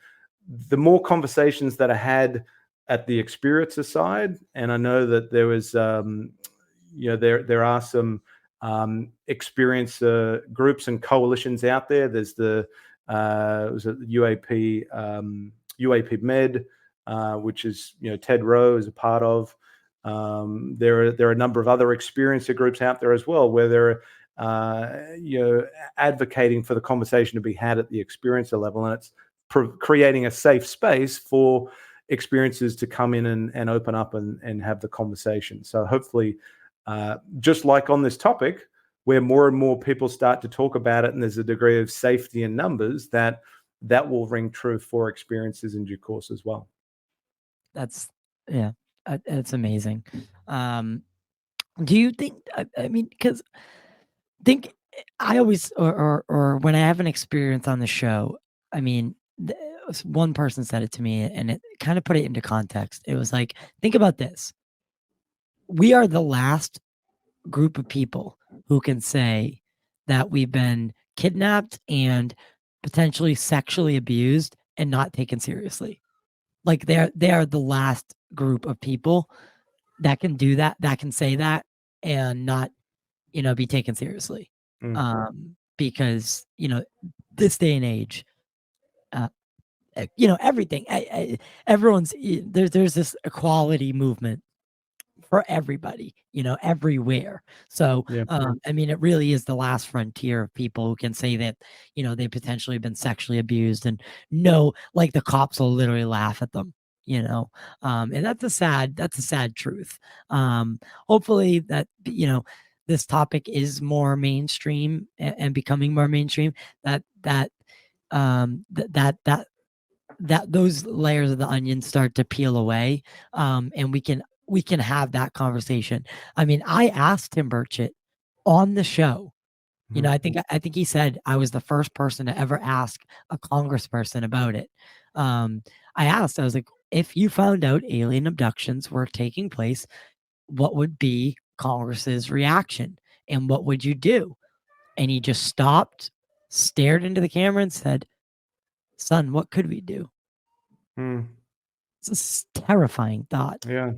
the more conversations that are had at the experiencer side, and I know that there was, there are some experiencer groups and coalitions out there. There's the was it UAP UAP Med, which is Ted Rowe is a part of. There are a number of other experiencer groups out there as well, where they're advocating for the conversation to be had at the experiencer level, and it's creating a safe space for experiences to come in and open up and have the conversation. So hopefully, just like on this topic, where more and more people start to talk about it, and there's a degree of safety in numbers, that will ring true for experiences in due course as well. That's it's amazing. Do you think? I mean, because think I always, or when I have an experience on the show, I mean, one person said it to me and it kind of put it into context. It was like, think about this. We are the last group of people who can say that we've been kidnapped and potentially sexually abused and not taken seriously. Like they are the last group of people that can do that, that can say that and not, be taken seriously. Because, this day and age, uh, everything, everyone's, there's this equality movement for everybody, everywhere. So, Yeah. I mean, it really is the last frontier of people who can say that, they potentially been sexually abused and like the cops will literally laugh at them, and that's a sad truth. Hopefully that, this topic is more mainstream and becoming more mainstream, that those layers of the onion start to peel away, and we can have that conversation. I mean, I asked Tim Burchett on the show. I think he said I was the first person to ever ask a congressperson about it. I was like, if you found out alien abductions were taking place, what would be Congress's reaction and what would you do? And he just stopped, stared into the camera and said, son, what could we do? It's a terrifying thought. Yeah.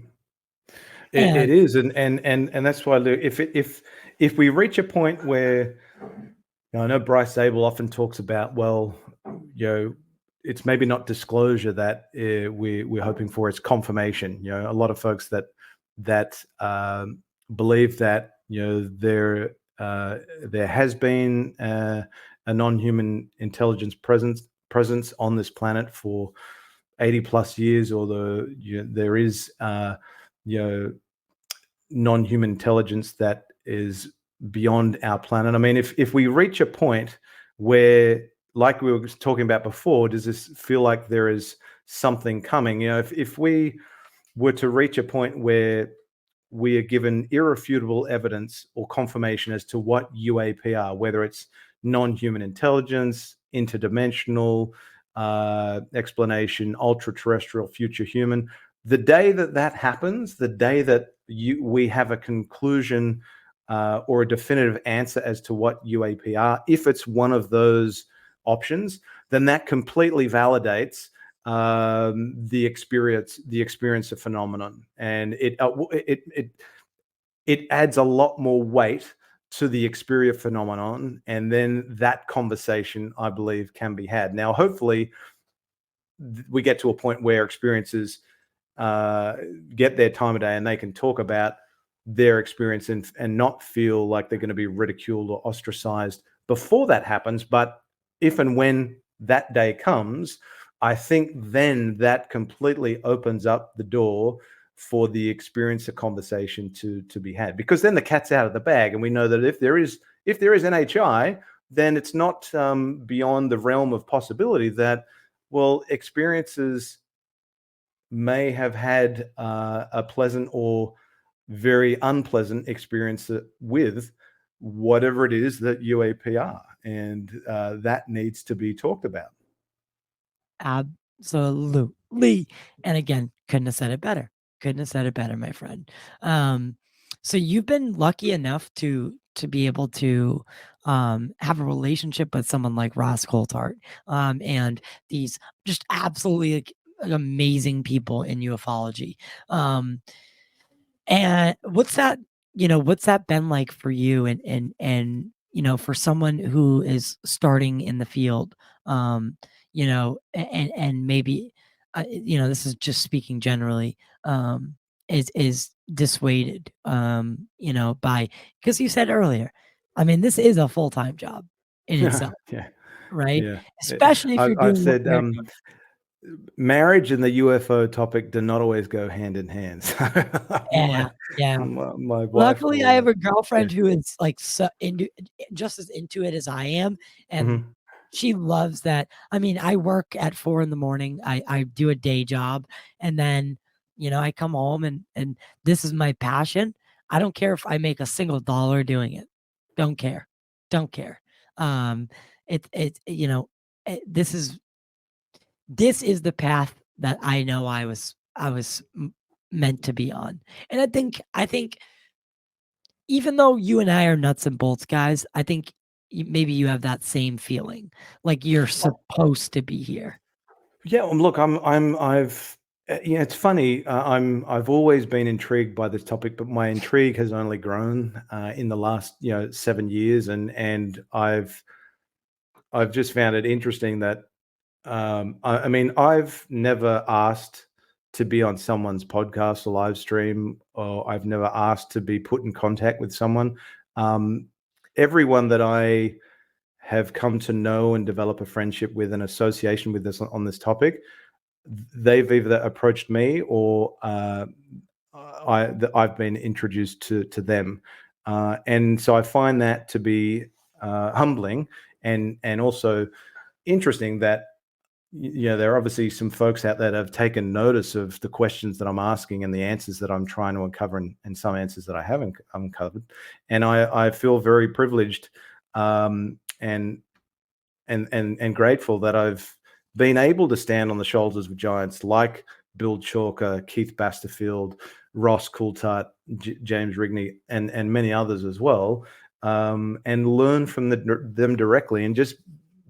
It is, and that's why if we reach a point where, I know Bryce Abel often talks about, well, it's maybe not disclosure that we're hoping for, it's confirmation. A lot of folks that believe that there has been a non-human intelligence presence on this planet for 80 plus years, or there is non-human intelligence that is beyond our planet. I mean, if we reach a point where, like we were talking about before, does this feel like there is something coming? If we were to reach a point where we are given irrefutable evidence or confirmation as to what UAP are, whether it's non-human intelligence, interdimensional explanation, ultra-terrestrial, future human, the day that happens, the day that we have a conclusion or a definitive answer as to what UAP are, if it's one of those options, then that completely validates the experience of phenomenon, and it adds a lot more weight to the experience phenomenon, and then that conversation, I believe, can be had. Now, hopefully, we get to a point where experiences get their time of day and they can talk about their experience and not feel like they're going to be ridiculed or ostracized before that happens. But if and when that day comes, I think then that completely opens up the door for the experience of conversation to be had, because then the cat's out of the bag, and we know that if there is NHI, then it's not beyond the realm of possibility that, well, experiences may have had a pleasant or very unpleasant experience with whatever it is that UAP are, and that needs to be talked about. Absolutely. And again, couldn't have said it better. My friend. So you've been lucky enough to be able to have a relationship with someone like Ross Coulthart, and these just absolutely like amazing people in ufology. And what's that been like for you, and for someone who is starting in the field, and maybe, this is just speaking generally, is dissuaded, by, because you said earlier, I mean, this is a full-time job in itself, Yeah, right? yeah. Especially if you're I've doing what said they're doing. marriage and the UFO topic do not always go hand in hand. So Yeah, yeah. my wife Luckily, I have will, a girlfriend who is like so just as into it as I am, and she loves that. I mean, I work at 4 in the morning. I do a day job, and then I come home and this is my passion. I don't care if I make a single dollar doing it. Don't care. Don't care. You know, this is the path that I know I was meant to be on. And I think even though you and I are nuts and bolts guys, I think maybe you have that same feeling, like you're supposed to be here. Yeah, look, yeah, it's funny. I've always been intrigued by this topic, but my intrigue has only grown in the last 7 years, and I've just found it interesting that I mean, I've never asked to be on someone's podcast or live stream, or I've never asked to be put in contact with someone. Um, Everyone that I have come to know and develop a friendship with, an association with this on this topic, they've either approached me or I've been introduced to them, and so I find that to be humbling and also interesting that there are obviously some folks out there that have taken notice of the questions that I'm asking and the answers that I'm trying to uncover, and some answers that I haven't uncovered, and I feel very privileged and grateful that I've been able to stand on the shoulders of giants like Bill Chalker, Keith Basterfield, Ross Coulthart, James Rigney, and many others as well, and learn from them directly and just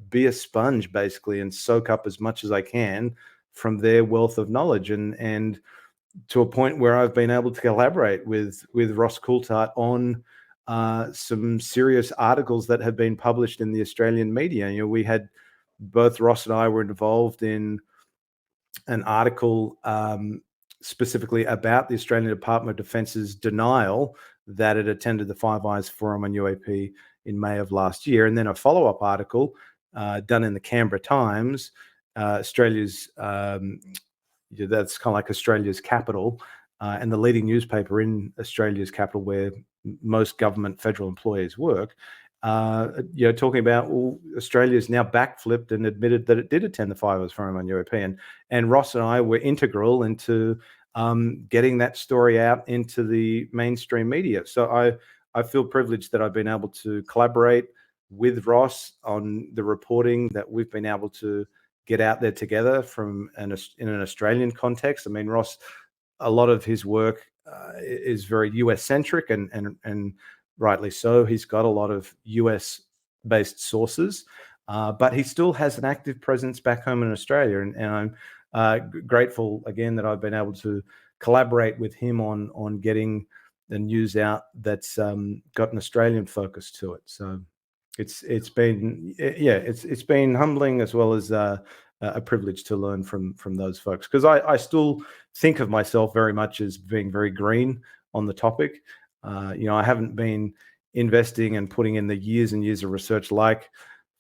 be a sponge basically and soak up as much as I can from their wealth of knowledge, and to a point where I've been able to collaborate with Ross Coulthart on some serious articles that have been published in the Australian media. We had both Ross and I were involved in an article specifically about the Australian Department of Defence's denial that it attended the Five Eyes Forum on UAP in May of last year, and then a follow-up article done in the Canberra Times, Australia's that's kind of like Australia's capital, and the leading newspaper in Australia's capital, where most government federal employees work. Talking about Australia's now backflipped and admitted that it did attend the Five Eyes Forum on UAP, and Ross and I were integral into getting that story out into the mainstream media. So I feel privileged that I've been able to collaborate with Ross on the reporting that we've been able to get out there together in an Australian context. I mean, Ross, a lot of his work is very US centric, and rightly so. He's got a lot of US based sources, but he still has an active presence back home in Australia, and I'm grateful again that I've been able to collaborate with him on getting the news out that's got an Australian focus to it. So it's been humbling as well as a privilege to learn from those folks, because I still think of myself very much as being very green on the topic. I haven't been investing and putting in the years and years of research like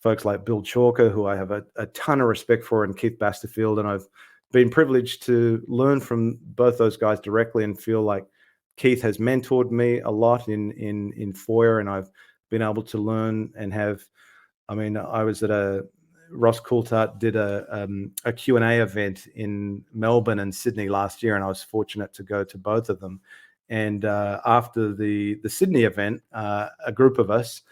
folks like Bill Chalker, who I have a ton of respect for, and Keith Basterfield, and I've been privileged to learn from both those guys directly and feel like Keith has mentored me a lot in FOIA, and I've been able to learn and have. I mean, I was at Ross Coulthart did a Q&A event in Melbourne and Sydney last year, and I was fortunate to go to both of them. And after the Sydney event, a group of us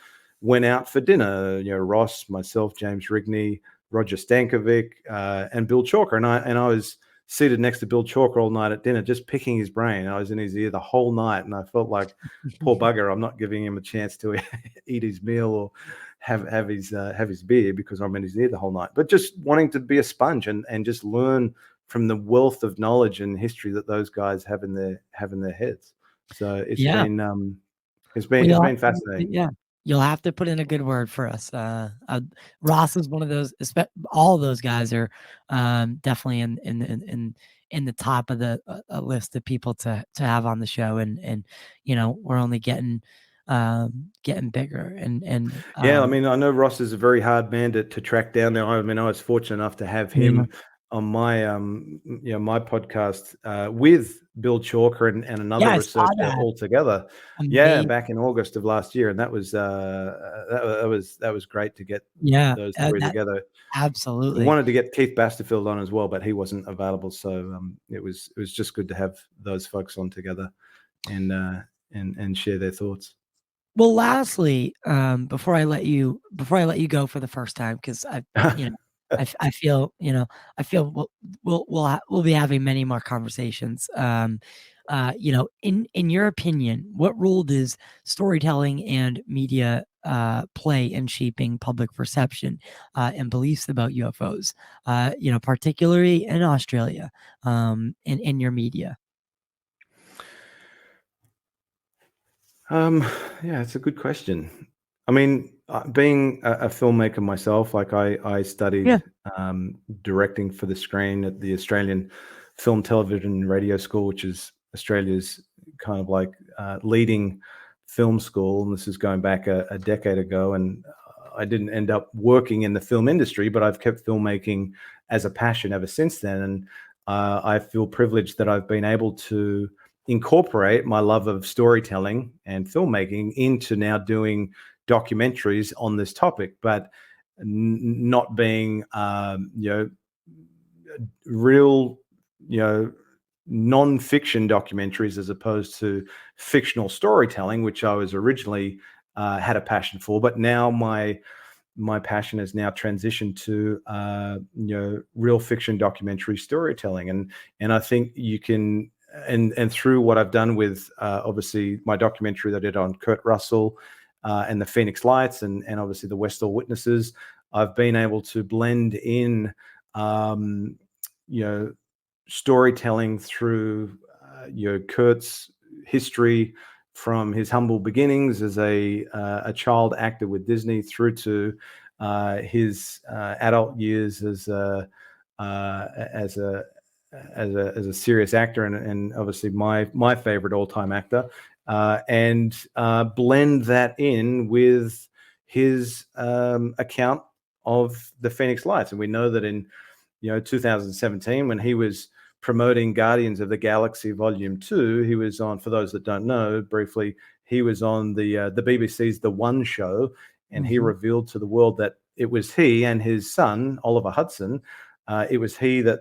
went out for dinner. Ross, myself, James Rigney, Roger Stankovic, and Bill Chalker, and I was seated next to Bill Chalker all night at dinner, just picking his brain. I was in his ear the whole night, and I felt like, poor bugger, I'm not giving him a chance to eat his meal or have his beer because I'm in his ear the whole night. But just wanting to be a sponge and just learn from the wealth of knowledge and history that those guys have in their heads. So it's been fascinating. Yeah. You'll have to put in a good word for us. Ross is one of those. All of those guys are definitely in the top of the list of people to have on the show, and we're only getting bigger. And yeah, I mean, I know Ross is a very hard man to track down there. I mean, I was fortunate enough to have him on my my podcast with Bill Chalker and another researcher all together. Amazing. Yeah, back in August of last year, and that was great to get those three together. Absolutely. I wanted to get Keith Basterfield on as well, but he wasn't available, so it was just good to have those folks on together and share their thoughts. Well, lastly, before I let you go for the first time, because you know, I feel, we'll be having many more conversations. In your opinion, what role does storytelling and media play in shaping public perception and beliefs about UFOs? Particularly in Australia, in your media. Yeah, it's a good question. I mean, being a filmmaker myself, like I studied directing for the screen at the Australian Film, Television, and Radio School, which is Australia's kind of like leading film school. And this is going back a decade ago. And I didn't end up working in the film industry, but I've kept filmmaking as a passion ever since then. And I feel privileged that I've been able to incorporate my love of storytelling and filmmaking into now doing documentaries on this topic, but not being, real, non-fiction documentaries as opposed to fictional storytelling, which I was originally had a passion for. But now my passion has now transitioned to real fiction documentary storytelling, and I think you can. And through what I've done with obviously my documentary that I did on Kurt Russell and the Phoenix Lights and obviously the Westall Witnesses, I've been able to blend in, storytelling through, Kurt's history from his humble beginnings as a child actor with Disney through to his adult years as a serious actor and obviously my favorite all-time actor, and blend that in with his account of the Phoenix Lights. And we know that in 2017, when he was promoting Guardians of the Galaxy Volume 2, he was on, for those that don't know, briefly, he was on the BBC's The One Show, and he revealed to the world that it was he and his son, Oliver Hudson. It was he that,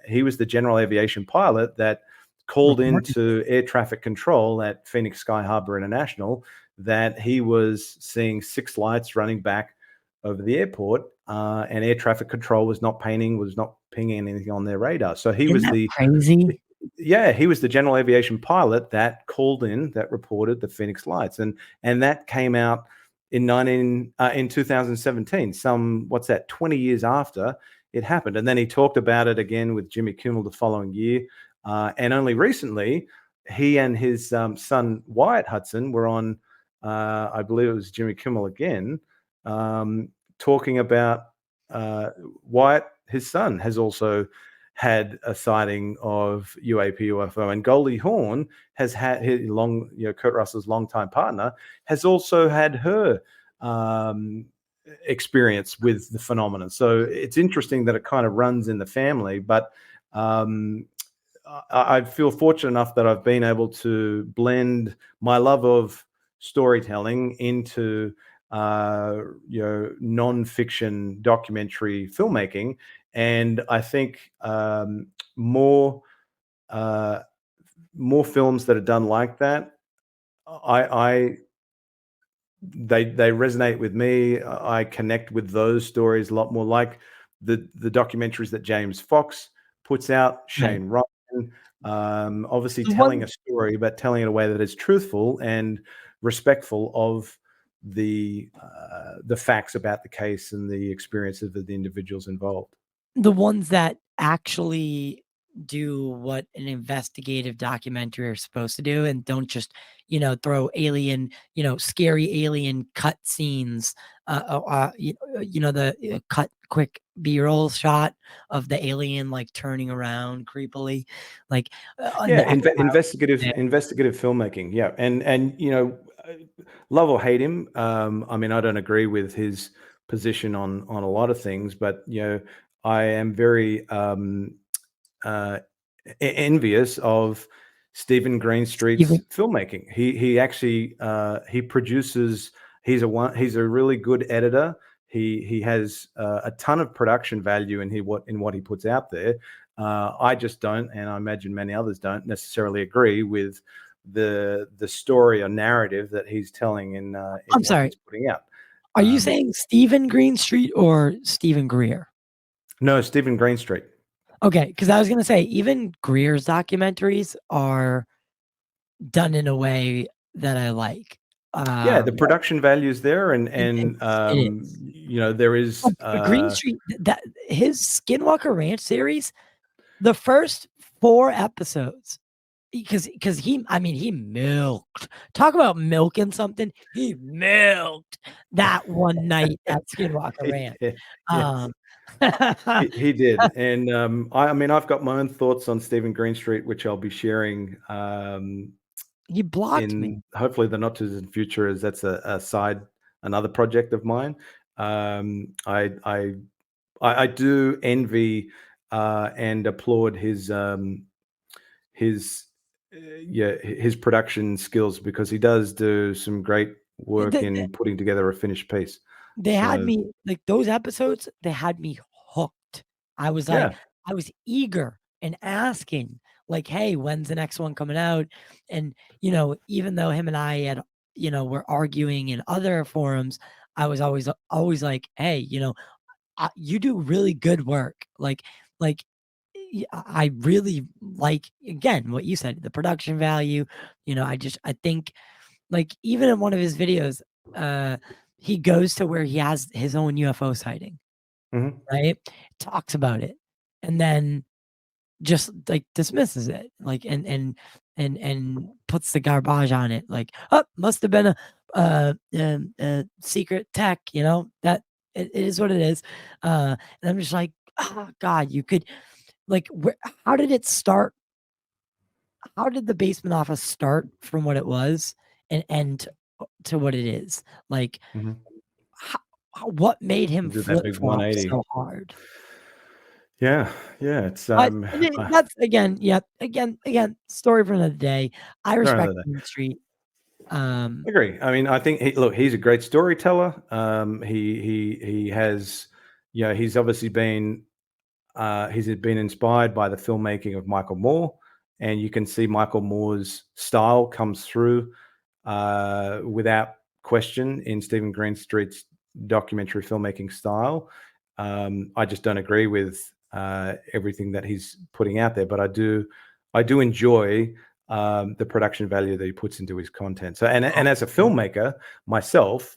he was the general aviation pilot that called into air traffic control at Phoenix Sky Harbor International that he was seeing 6 lights running back over the airport, and air traffic control was not pinging anything on their radar. So he was crazy. Yeah, he was the general aviation pilot that called in, that reported the Phoenix Lights, and that came out in 2017. 20 years after it happened, and then he talked about it again with Jimmy Kimmel the following year, and only recently, he and his son Wyatt Hudson were on, I believe it was Jimmy Kimmel again, talking about Wyatt, his son, has also had a sighting of UAP UFO, and Goldie Hawn has had his Kurt Russell's longtime partner, has also had her experience with the phenomenon. So it's interesting that it kind of runs in the family, but I feel fortunate enough that I've been able to blend my love of storytelling into non-fiction documentary filmmaking, and I think more films that are done like that, they resonate with me. I connect with those stories a lot more, like the documentaries that James Fox puts out, Shane Ryan, obviously telling a story, but telling it in a way that is truthful and respectful of the facts about the case and the experiences of the individuals involved. The ones that actually do what an investigative documentary are supposed to do and don't just, throw alien, scary alien cut scenes, the cut quick B-roll shot of the alien like turning around creepily, like investigative filmmaking. Yeah, and love or hate him. I mean, I don't agree with his position on a lot of things, but I am very envious of Stephen Greenstreet's filmmaking. He actually he produces. He's a really good editor. He has a ton of production value in what he puts out there. I just don't, and I imagine many others don't necessarily agree with the story or narrative that he's telling in I'm what sorry. he's putting out. Are you saying Stephen Greenstreet or Stephen Greer? No, Stephen Greenstreet. Okay, because I was gonna say even Greer's documentaries are done in a way that I like. Yeah, the production values there, and it is. you know, there is Greenstreet, that his Skinwalker Ranch series, the first 4 episodes, because he milked. Talk about milking something. He milked that one night at Skinwalker Ranch. yes. Um, He did, and I mean, I've got my own thoughts on Stephen Greenstreet, which I'll be sharing he blocked me. in hopefully the not too distant future, as that's another project of mine. I do envy and applaud his his production skills, because he does do some great work in putting together a finished piece. They had me, like, those episodes, they had me hooked. I was like, Yeah. I was eager and asking, like, "Hey, when's the next one coming out?" And, even though him and I had, were arguing in other forums, I was always like, "Hey, you do really good work." Like, I really like, again, what you said, the production value. I think, like, even in one of his videos, he goes to where he has his own UFO sighting, Mhm. right? Talks about it, and then just, like, dismisses it, like, and puts the garbage on it, like, "Oh, must have been a secret tech," that it is what it is. And I'm just like, "Oh god, you could," like, where how did it start? How did the basement office start from what it was and end to what it is? Like, Mhm. ho what made him Do that big flip-flop 180. so hard? Yeah, yeah, it's And that's, again, story for another day. I no, respect no, no. Main Street. Agree. I mean, I think he's a great storyteller. He has, he's obviously been he's been inspired by the filmmaking of Michael Moore, and you can see Michael Moore's style comes through without question in Stephen Greenstreet's documentary filmmaking style. I just don't agree with everything that he's putting out there, but I do enjoy the production value that he puts into his content. So, and as a filmmaker myself,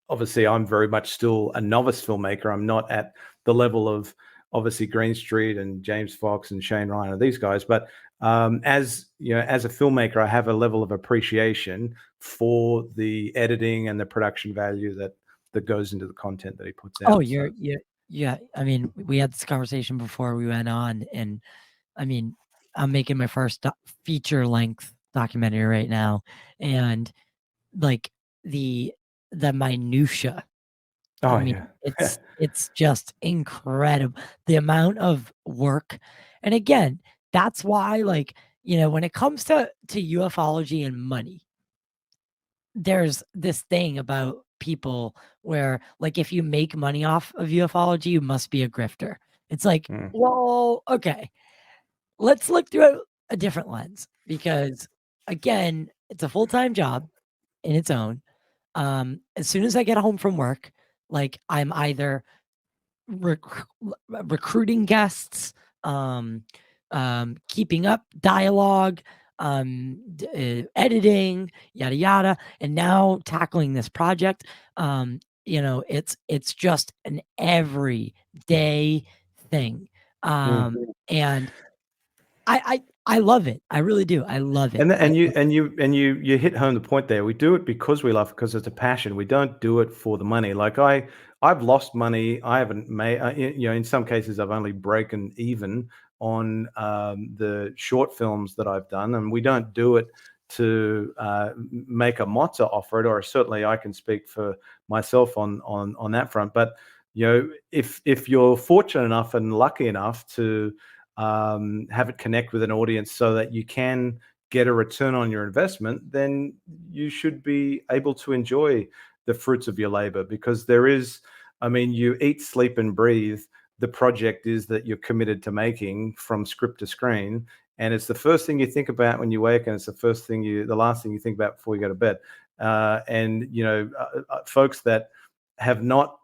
obviously I'm very much still a novice filmmaker. I'm not at the level of obviously Greenstreet and James Fox and Shane Ryan and these guys, but as as a filmmaker, I have a level of appreciation for the editing and the production value that goes into the content that he puts Oh, out. So yeah. I mean, we had this conversation before we went on, and I mean, I'm making my first feature length documentary right now, and, like, the minutia. I oh mean, yeah. it's just incredible, the amount of work. And again, that's why, like, when it comes to ufology and money, there's this thing about people where, like, if you make money off of ufology, you must be a grifter. It's like, Mm. well, okay, let's look through a different lens, because, again, it's a full-time job in its own. As soon as I get home from work, like, I'm either recruiting guests, um, keeping up dialogue, editing, yada yada, and now tackling this project. It's just an everyday thing, Mm. and I love it. I really do. I love it. And you hit home the point there. We do it because we love it, because it's a passion. We don't do it for the money. Like I've lost money. I haven't made. In some cases, I've only broken even on the short films that I've done, and we don't do it to make a mozza offer it. Or certainly, I can speak for myself on that front. But if you're fortunate enough and lucky enough to have it connect with an audience so that you can get a return on your investment, then you should be able to enjoy the fruits of your labor, because there is, I mean, you eat, sleep, and breathe the project is that you're committed to making from script to screen. and it's the first thing you think about when you wake, and it's the last thing you think about before you go to bed. And folks that have not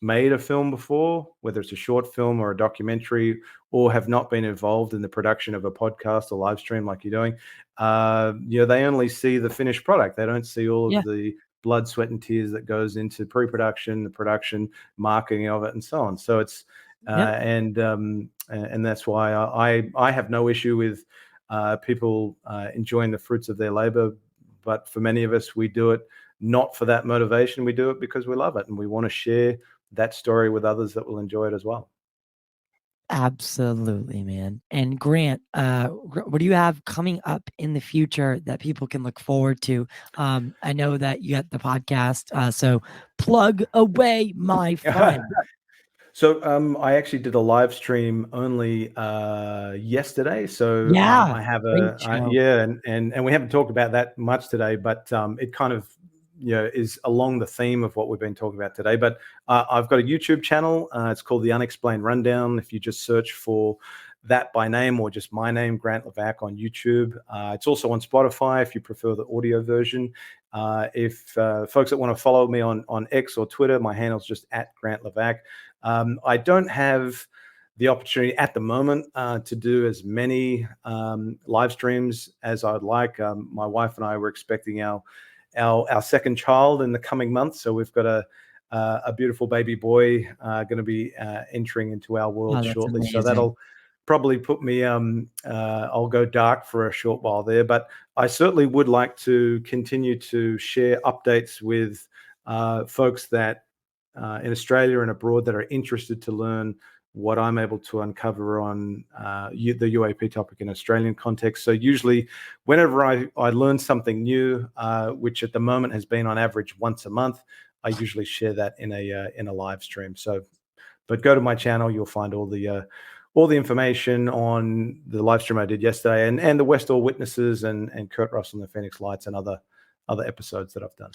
made a film before, whether it's a short film or a documentary, or have not been involved in the production of a podcast or live stream like you're doing, they only see the finished product. They don't see all of the blood, sweat, and tears that goes into pre-production, the production, marketing of it, and so on. So it's and that's why I have no issue with people enjoying the fruits of their labor. But for many of us, we do it not for that motivation. We do it because we love it, and we want to share that story with others that will enjoy it as well. Absolutely, man. And Grant, what do you have coming up in the future that people can look forward to? I know that you got the podcast, so plug away, my friend. So I actually did a live stream only yesterday. So I have and we haven't talked about that much today, but it kind of is along the theme of what we've been talking about today. But I've got a YouTube channel. It's called The Unexplained Rundown. If you just search for that by name or just my name, Grant Lavac, on YouTube. It's also on Spotify if you prefer the audio version. If folks that want to follow me on X or Twitter, my handle's just @GrantLavac. I don't have the opportunity at the moment to do as many live streams as I'd like. My wife and I were expecting our second child in the coming months, so we've got a beautiful baby boy going to be entering into our world shortly. Amazing. So that'll probably put me I'll go dark for a short while there, but I certainly would like to continue to share updates with folks that in Australia and abroad that are interested to learn what I'm able to uncover on the UAP topic in Australian context. So usually whenever I learn something new, which at the moment has been on average once a month, I usually share that in a live stream. So, but go to my channel, you'll find all the information on the live stream I did yesterday, and the Westall Witnesses and Kurt Russell and the Phoenix Lights and other episodes that I've done.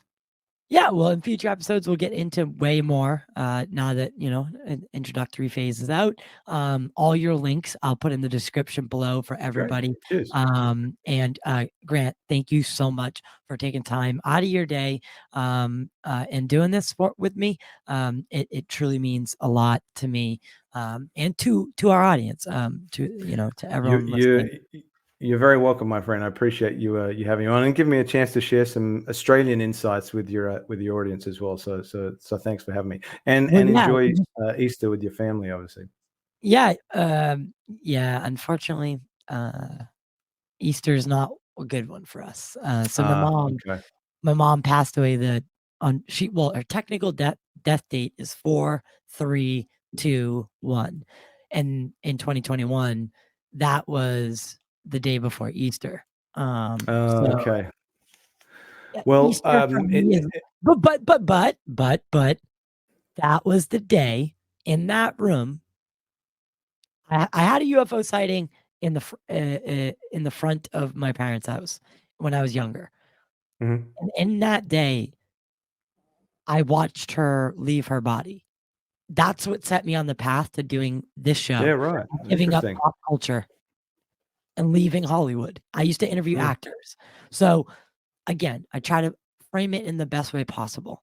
Yeah, well, in future episodes, we'll get into way more now that, an introductory phase is out. All your links I'll put in the description below for everybody. Cheers. And Grant, thank you so much for taking time out of your day and doing this with me. It truly means a lot to me and to our audience, to everyone listening. You're very welcome, my friend. I appreciate you having me on and giving me a chance to share some Australian insights with your audience as well. So thanks for having me, and enjoy Easter with your family, obviously. Yeah. Unfortunately, Easter is not a good one for us. So my mom passed away. Her technical death date is 4/3/2/1, and in 2021, that was the day before Easter. Okay. Well, Easter for me is, but that was the day in that room. I had a UFO sighting in the front of my parents' house when I was younger. Mm-hmm. And in that day, I watched her leave her body. That's what set me on the path to doing this show. Yeah, right. Giving up pop culture and leaving Hollywood. I used to interview actors. So again, I try to frame it in the best way possible.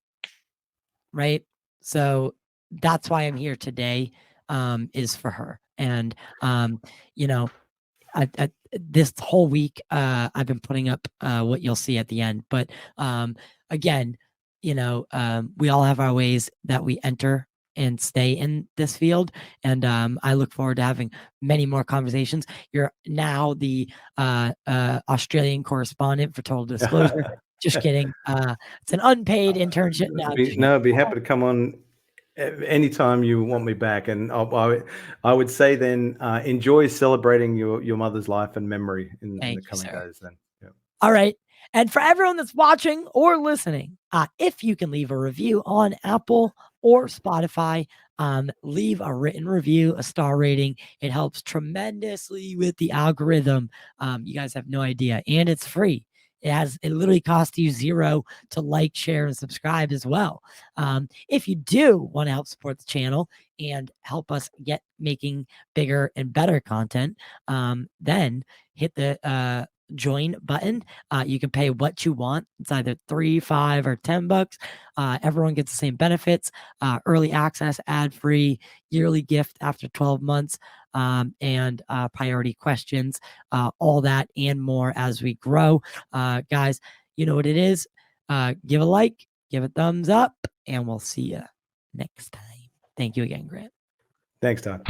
Right? So that's why I'm here today, is for her. And this whole week, I've been putting up what you'll see at the end. But again, we all have our ways that we enter and stay in this field. And I look forward to having many more conversations. You're now the Australian correspondent for Total Disclosure. Just kidding. It's an unpaid internship now. I'd be happy to come on anytime you want me back. And I would say then enjoy celebrating your mother's life and memory in the coming days then. Yeah. All right. And for everyone that's watching or listening, if you can leave a review on Apple or Spotify, leave a written review, a star rating. It helps tremendously with the algorithm. You guys have no idea. And it's free. It literally costs you $0 to like, share, and subscribe as well. If you do want to help support the channel and help us get making bigger and better content, then hit the join button. You can pay what you want. It's either $3, $5, or $10. Everyone gets the same benefits: early access, ad-free, yearly gift after 12 months, and priority questions, all that and more as we grow. Guys, you know what it is. Give a like, give a thumbs up, and we'll see you next time. Thank you again, Grant. Thanks, Todd.